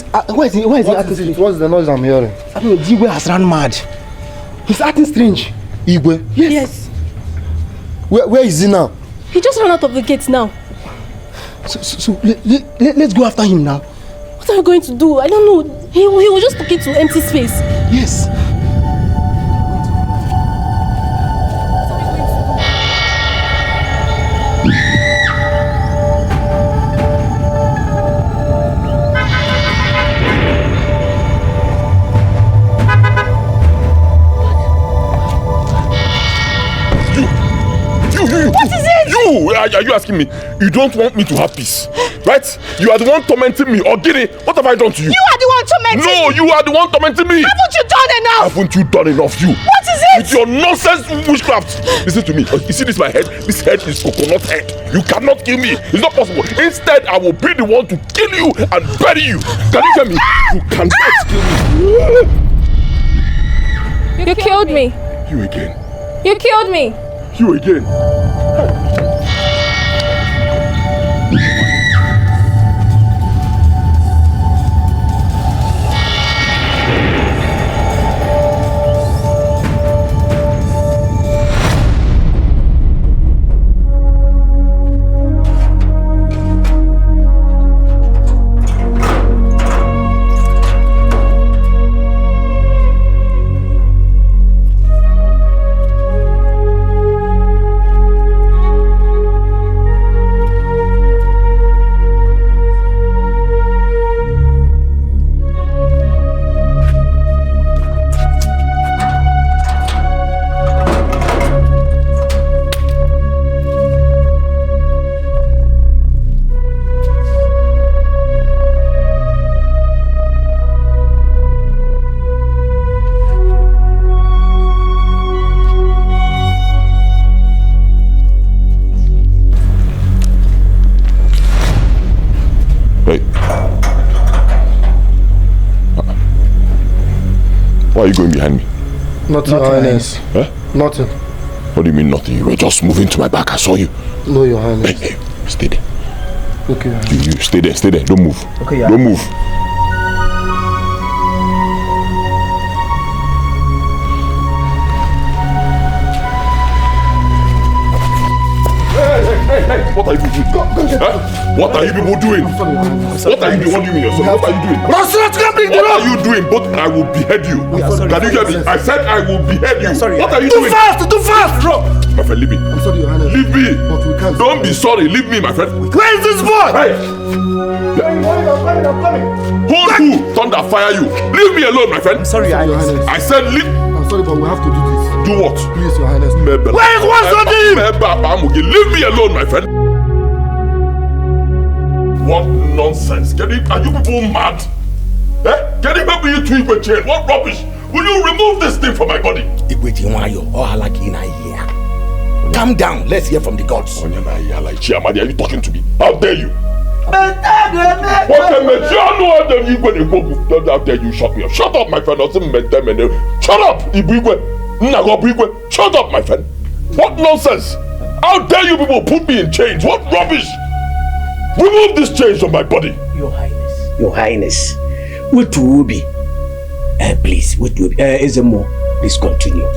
What's the noise I'm hearing? I don't know. Igwe has run mad. He's acting strange. Igwe? Yes. Where is he now? He just ran out of the gates now. So let's go after him now. What are we going to do? I don't know. He will just take it to empty space. Yes. Are you asking me? You don't want me to have peace, right? You are the one tormenting me. Ogini, what have I done to you? You are the one tormenting me. No, you are the one tormenting me. Haven't you done enough? Haven't you done enough, you? What is it? With your nonsense witchcraft. Listen to me. You see this my head? This head is coconut head. You cannot kill me. It's not possible. Instead, I will be the one to kill you and bury you. Can you hear me? You cannot kill me. You killed me. You again. You killed me. You again. Why are you going behind me? Nothing, Your Highness. Huh? Nothing. What do you mean nothing? You were just moving to my back. I saw you. No, Your Highness. Hey, stay there. Okay. You stay there. Stay there. Don't move. Okay, yeah. Don't move. Hey, what are you people doing? What are you people doing? What are you doing? What do you mean yourself? What are you doing? What are you doing? But I will behead you. Can you hear me? I said I will behead you. What are you doing? Too fast! Drop! My friend, leave me. I'm sorry, Your Highness. Leave me. But we can't. Don't be sorry. Leave me, my friend. Where is this boy? Hey! I'm coming. Hold who? Thunder fire you. Leave me alone, my friend. I'm sorry, Your Highness. I said leave. I'm sorry, but we have to do this. Do what? Please, Your Highness. Where is one something? Leave me alone, my friend. What nonsense? Are you people mad? Eh? Can you help me to Igwe? What rubbish? Will you remove this thing from my body? Calm down. Let's hear from the gods. Are you talking to me? How dare you? How dare you shut me up? Shut up, my friend. Shut up, Igwe. Shut up, my friend. What nonsense? How dare you people put me in chains? What rubbish? Remove this chains from my body. Your Highness. Your Highness. What will be? Please, what will be? Ezemo, please continue.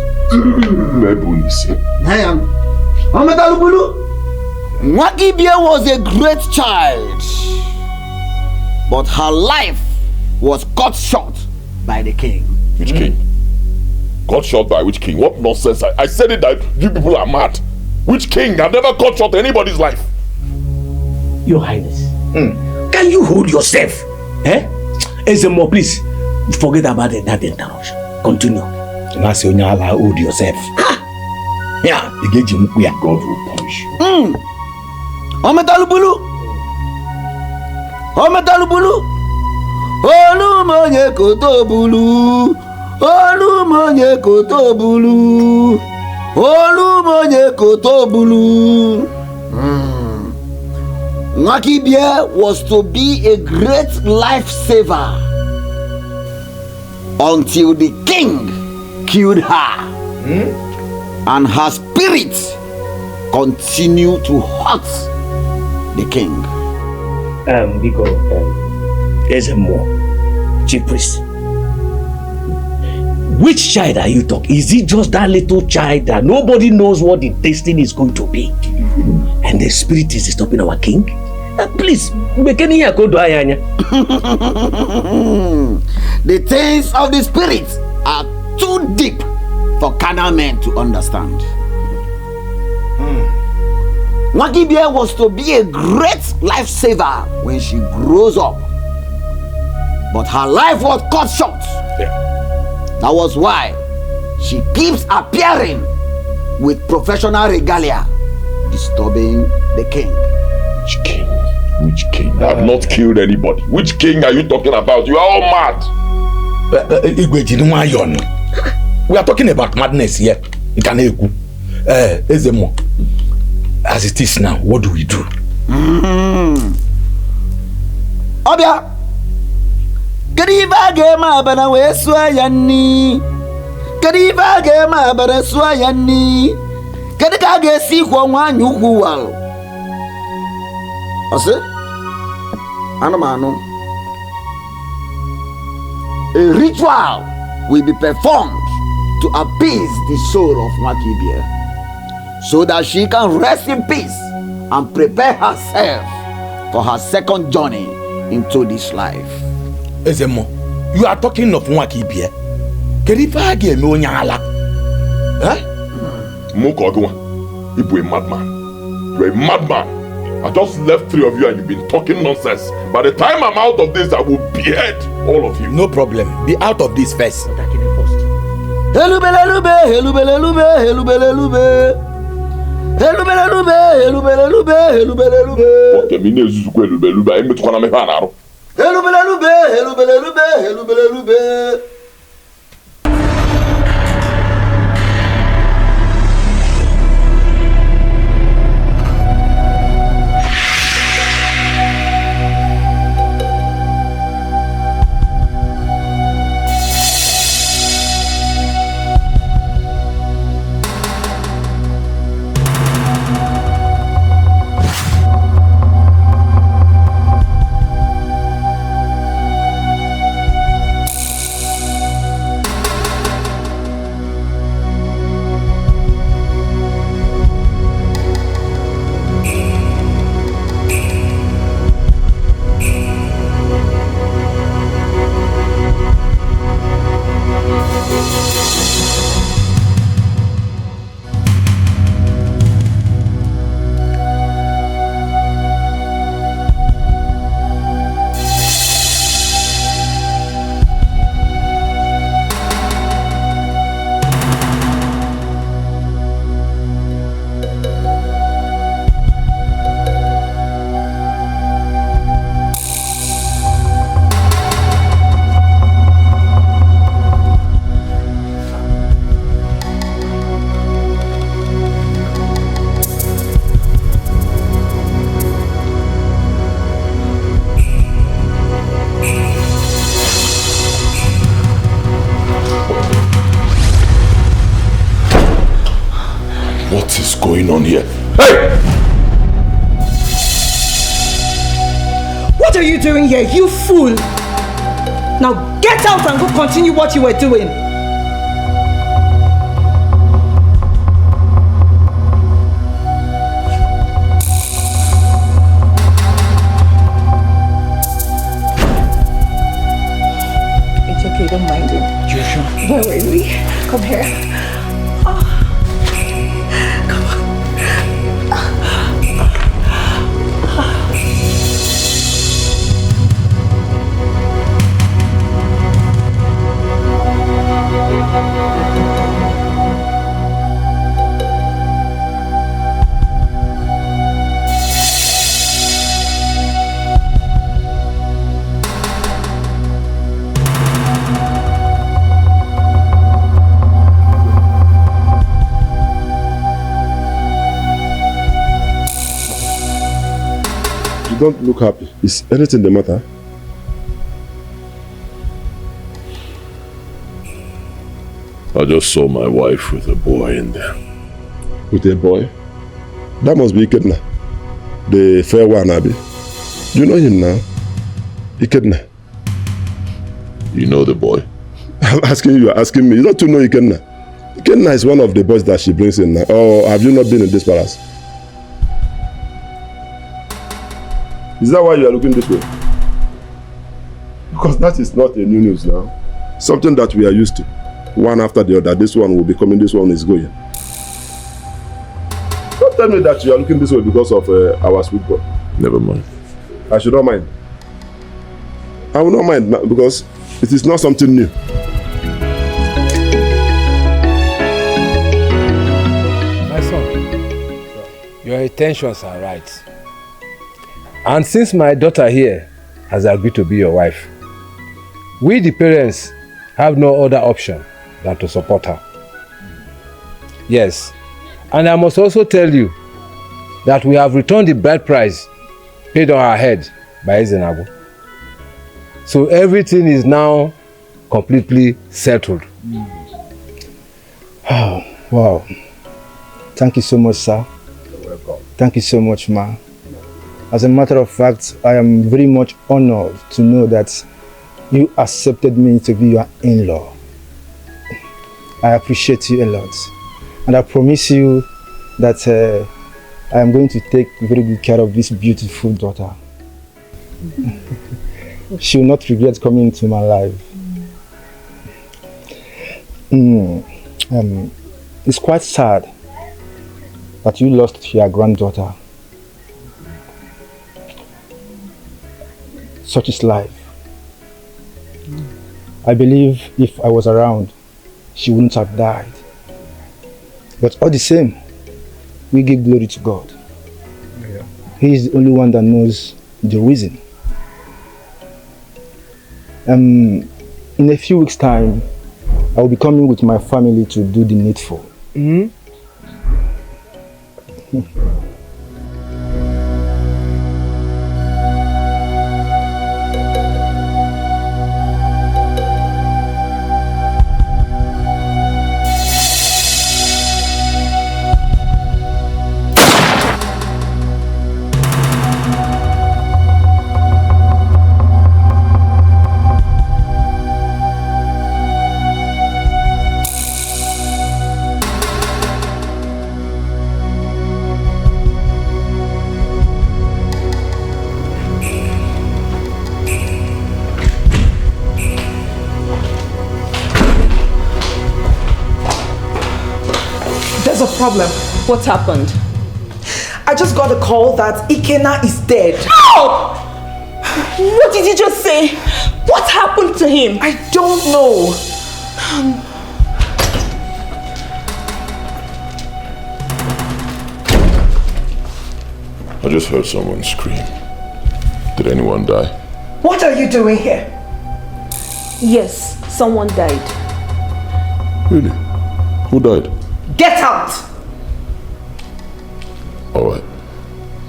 Nwagibia was a great child, but her life was cut short by the king. Which king? Cut short by which king? What nonsense? I said it that you people are mad. Which king? I've never cut short anybody's life. Your Highness, can you hold yourself? Ezemo, please, forget about that interruption. Continue. Hold yourself. Yeah, God will punish you. Ometalubulu. Olumonye kotobulu. Olumonye kotobulu. Olumonye kotobulu. Nwakibie was to be a great lifesaver until the king killed her. And her spirit continued to haunt the king. Because there's a more chief priest. Which child are you talking? Is it just that little child that nobody knows what the destiny is going to be? And the spirit is disturbing our king? Please, make any here go to Ayanya. The things of the spirit are too deep for carnal men to understand. Nwakibie was to be a great lifesaver when she grows up. But her life was cut short. That was why she keeps appearing with professional regalia, disturbing the king. Which king? Which king? I have not killed anybody. Which king are you talking about? You are all mad. We are talking about madness here. Ezemo, as it is now, what do we do? Obia, Kadiva Gema Banawe Swayani, Kadiva Gema Bana Swayani, Kadaka si Juan Yugual. Ase? Anamano. A ritual will be performed to appease the soul of Nwakibie, so that she can rest in peace and prepare herself for her second journey into this life. Ezemo, you are talking of Nwakibie. Kerifa game onyala. Mokogwa, you are a madman. You are a madman. I just left 3 of you and you've been talking nonsense. By the time I'm out of this, I will behead all of you. No problem. Be out of this first. Going on here? Hey! What are you doing here, you fool? Now get out and go continue what you were doing. It's okay, don't mind him. Joshua. Where were we? Come here. don't look happy. Is anything the matter? I just saw my wife with a boy in there. With a boy? That must be Ikedna. The fair one, Abi. You know him now? Ikedna. You know the boy? I'm asking you, you're asking me. You don't know Ikedna. Ikedna is one of the boys that she brings in now. Or have you not been in this palace? Is that why you are looking this way? Because that is not a new news now. Something that we are used to. One after the other. This one will be coming, this one is going. Don't tell me that you are looking this way because of our sweet boy. Never mind. I should not mind. I will not mind because it is not something new. My son, your intentions are right. And since my daughter here has agreed to be your wife, we the parents have no other option than to support her. Yes, and I must also tell you that we have returned the bride price paid on her head by Ezenabu. So everything is now completely settled. Oh, wow. Thank you so much, sir. You're welcome. Thank you so much, ma. As a matter of fact, I am very much honored to know that you accepted me to be your in-law. I appreciate you a lot. And I promise you that I am going to take very good care of this beautiful daughter. She will not regret coming into my life. It's quite sad that you lost your granddaughter. Such is life. I believe if I was around, she wouldn't have died. But all the same, we give glory to God. Yeah. He is the only one that knows the reason. In a few weeks' time, I will be coming with my family to do the needful. There's a problem. What happened? I just got a call that Ikenna is dead. No! What did you just say? What happened to him? I don't know. I just heard someone scream. Did anyone die? What are you doing here? Yes, someone died. Really? Who died? Get out! Alright.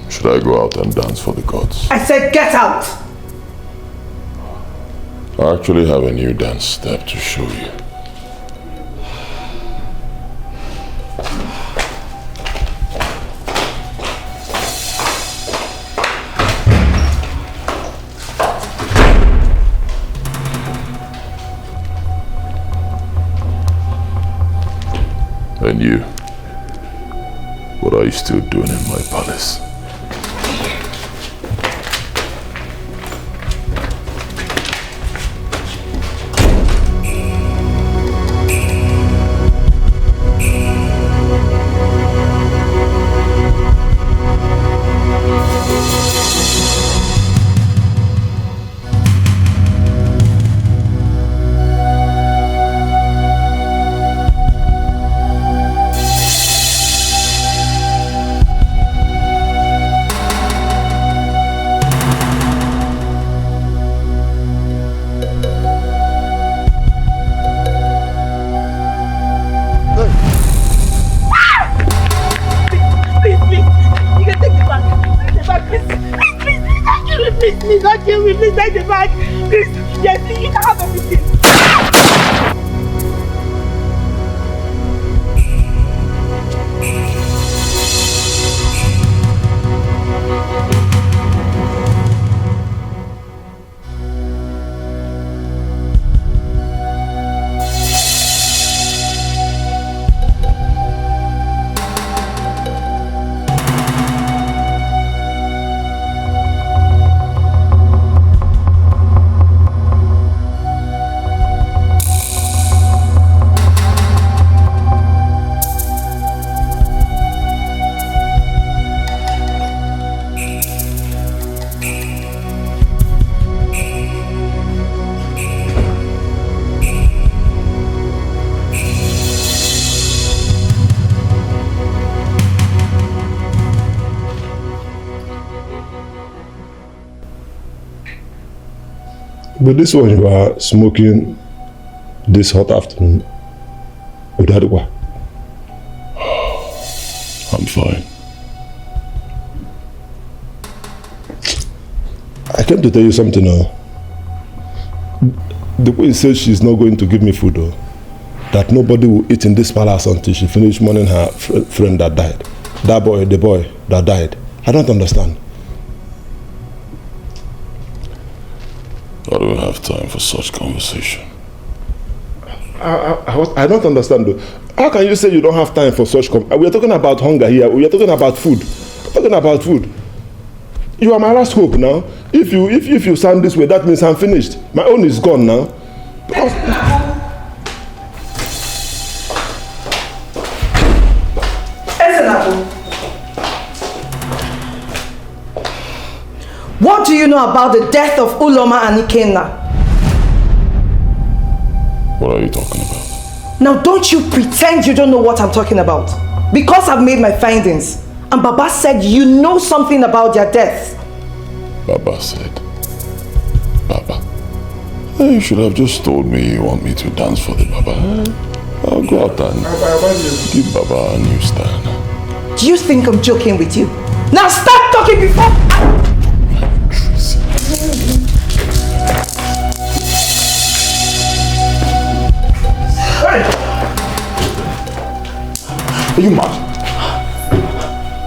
Should I go out and dance for the gods? I said get out! I actually have a new dance step to show you. And you, what are you still doing in my palace? Please don't kill me. Please take the bag. Please. Yes, you can have everything. But this one you are smoking this hot afternoon, without what? I'm fine. I came to tell you something. The way says she's not going to give me food, that nobody will eat in this palace until she finishes mourning her friend that died. That boy, the boy that died. I don't understand. I don't have time for such conversation. I don't understand though. How can you say you don't have time for such we are talking about hunger here. We are talking about food. We're talking about food. You are my last hope now. If you sound this way, that means I'm finished. My own is gone now. What do you know about the death of Uloma and Ikenna? What are you talking about? Now don't you pretend you don't know what I'm talking about. Because I've made my findings. And Baba said you know something about their deaths. Baba said. Baba. You should have just told me you want me to dance for the Baba. I'll go out and give Baba a new style. Do you think I'm joking with you? Now start talking before Are you mad?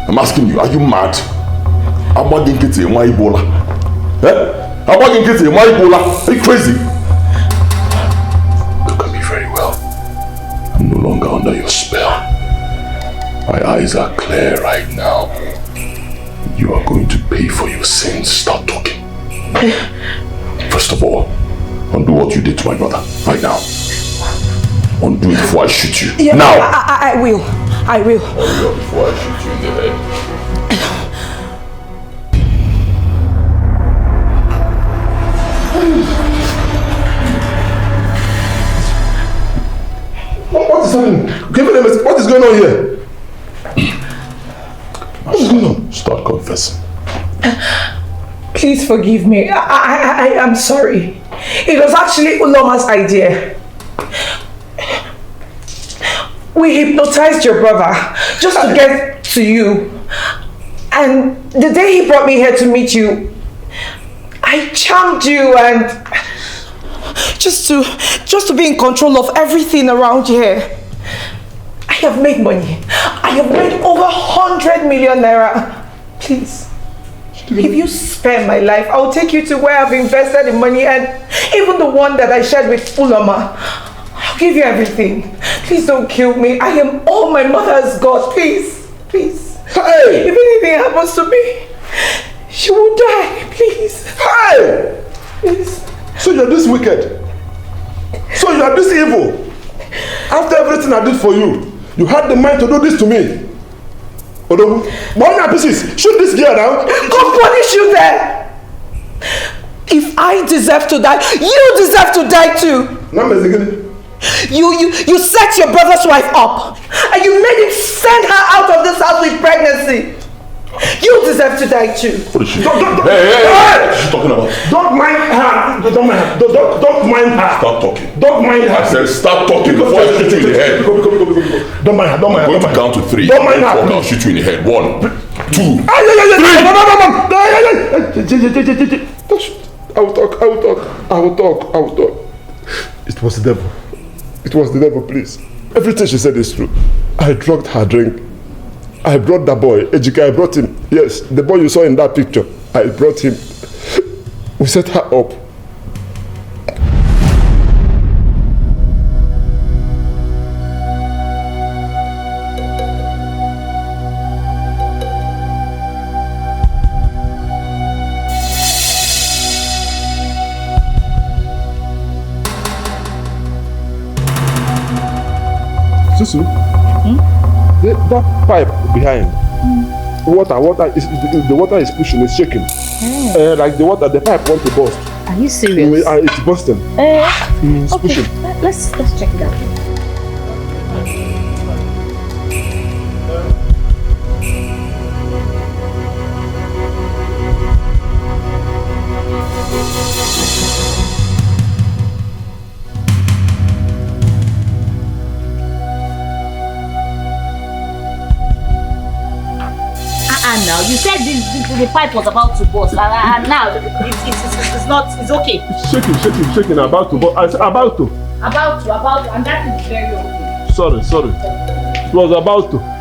I'm asking you, are you mad? Are you crazy? Look at me very well. I'm no longer under your spell. My eyes are clear right now. You are going to pay for your sins. Start talking. First of all, undo what you did to my brother. Right now. Undo it before I shoot you. Yeah, now! I will. I will. Hurry up before I shoot you in the head. What is happening? Give me the message. What is going on here? What is going on? Start confessing. Please forgive me. I am sorry. It was actually Uloma's idea. We hypnotized your brother just to get to you. And the day he brought me here to meet you, I charmed you and just to be in control of everything around here. I have made money. I have made over 100 million naira. Please, if you spare my life, I'll take you to where I've invested the money and even the one that I shared with Uloma. I'll give you everything. Please don't kill me. I am all my mother's God. Please, please. Hey! If anything happens to me, she will die. Please. Hey! Please. So you're this wicked? So you are this evil? After everything I did for you, you had the mind to do this to me? Odogu, one pieces. Shoot this girl now. God punish you there. If I deserve to die, you deserve to die too. You set your brother's wife up and you made him send her out of this house with pregnancy. You deserve to die too. What is she? Hey! What is she talking about? Don't mind her. Don't mind her. Don't mind her. Stop talking. Don't mind her. I said stop talking before I shoot you in the head. Don't mind her. Don't mind her. I'm going to count to 3. Don't mind her. I'll shoot you in the head. 1, 2, 3. I will talk. It was the devil. It was the devil, please. Everything she said is true. I drugged her drink. I brought that boy, Ejike, I brought him. Yes, the boy you saw in that picture, I brought him. We set her up. Susu, that pipe behind, the water is pushing, it's shaking. Like the pipe wants to burst. Are you serious? It's bursting. It's Okay, pushing. let's check it out. Now you said the pipe was about to burst, and now it's okay. It's shaking, about to burst. I said about to, and that is very okay. Sorry. It was about to.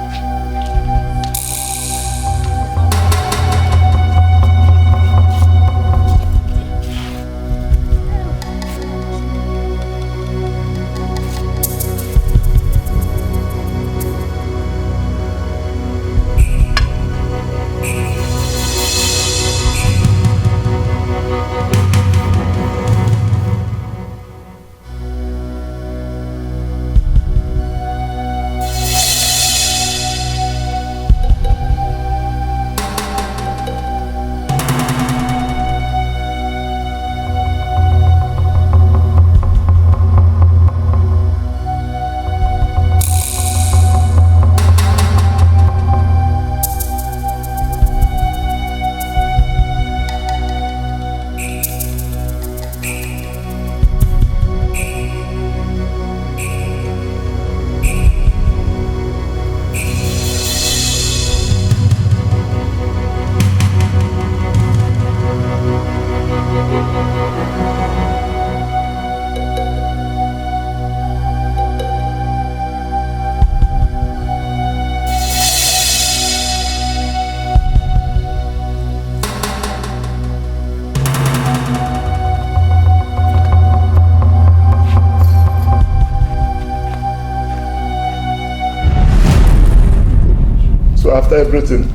After everything,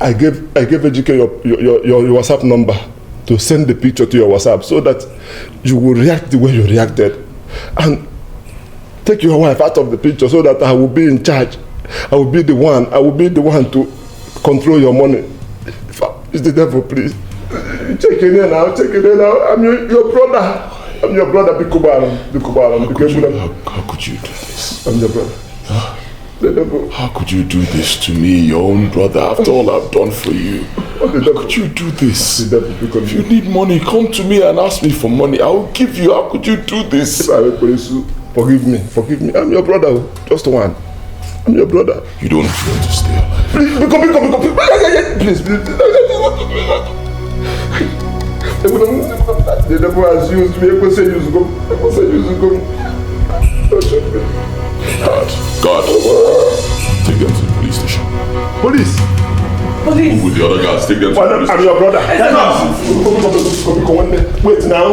I gave Ejike your WhatsApp number to send the picture to your WhatsApp so that you will react the way you reacted, and take your wife out of the picture so that I will be in charge. I will be the one to control your money. It's the devil, please. Check it in now. I'm your brother. I'm your brother, Bikubaram. How could you do this? I'm your brother. How could you do this to me, your own brother, after all I've done for you? How could you do this? If you need money, come to me and ask me for money. I will give you. How could you do this? Forgive me. I'm your brother, just one. I'm your brother. You don't want to stay alive. Please. The devil has used me. God, take them to the police station. Police? Move with the other guys, take them to the police station. I'm your brother. Wait now.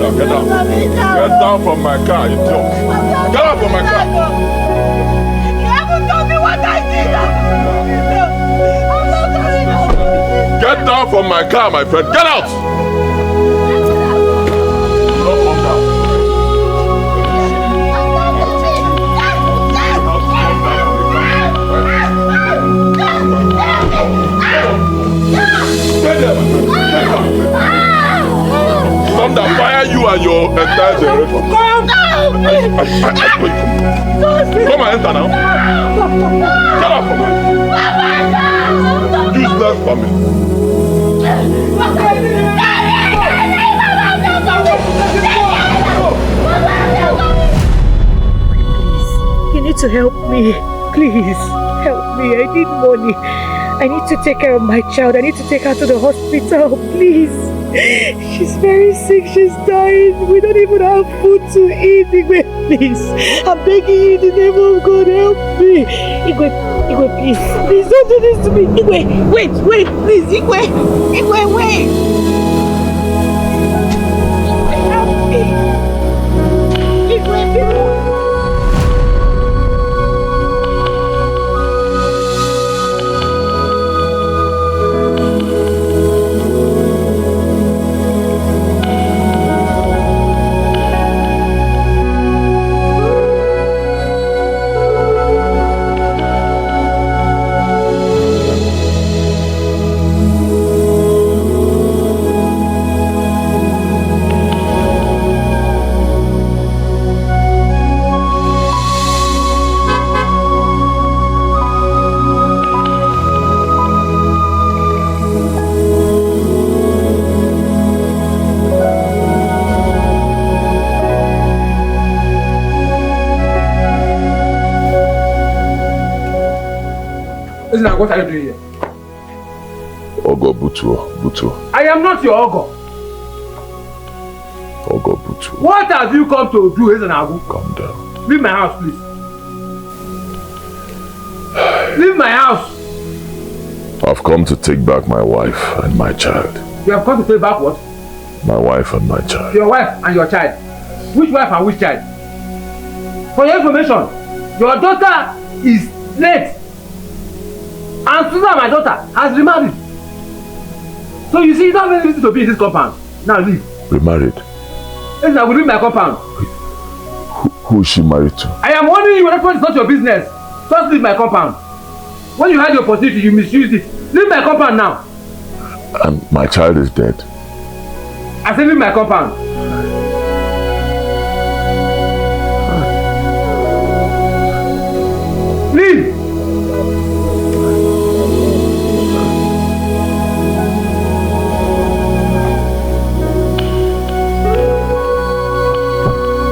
down, get down. Get down from my car, you joke. Get out from my car. You haven't told me what I did. I'm not coming out. Get down from my car, my friend. Get out. Don't come down. Stay there, my friend. Stay there. Thunder, fire you and your entire generation. Come and enter now. Get out from here. Useless family. You need to help me. Please, help me. I need money. I need to take care of my child. I need to take her to the hospital. Please. She's very sick. She's dying. We don't even have food to eat. Igwe, please. I'm begging you in the name of God. Help me. Igwe, please. Please don't do this to me. Igwe, wait, please. Igwe, wait. Help me. Igwe, please. What are you doing here? Ogo Butu. I am not your Ogo. Ogo Butu. What have you come to do, Ezenagu? Calm down. Leave my house, please. Leave my house. I've come to take back my wife and my child. You have come to take back what? My wife and my child. Your wife and your child. Which wife and which child? For your information, your daughter is late. And Susan, my daughter, has remarried. So you see, you don't have anything to be in this compound. Now leave. Remarried? Yes, I will leave my compound. Who is she married to? I am warning you, that is not your business. Just leave my compound. When you had the opportunity, you misused it. Leave my compound now. And my child is dead. I said leave my compound. Leave.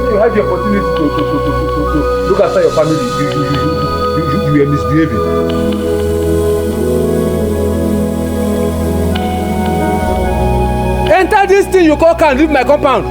You had the opportunity to look after your family. You were misbehaving. Enter this thing you call can leave my compound.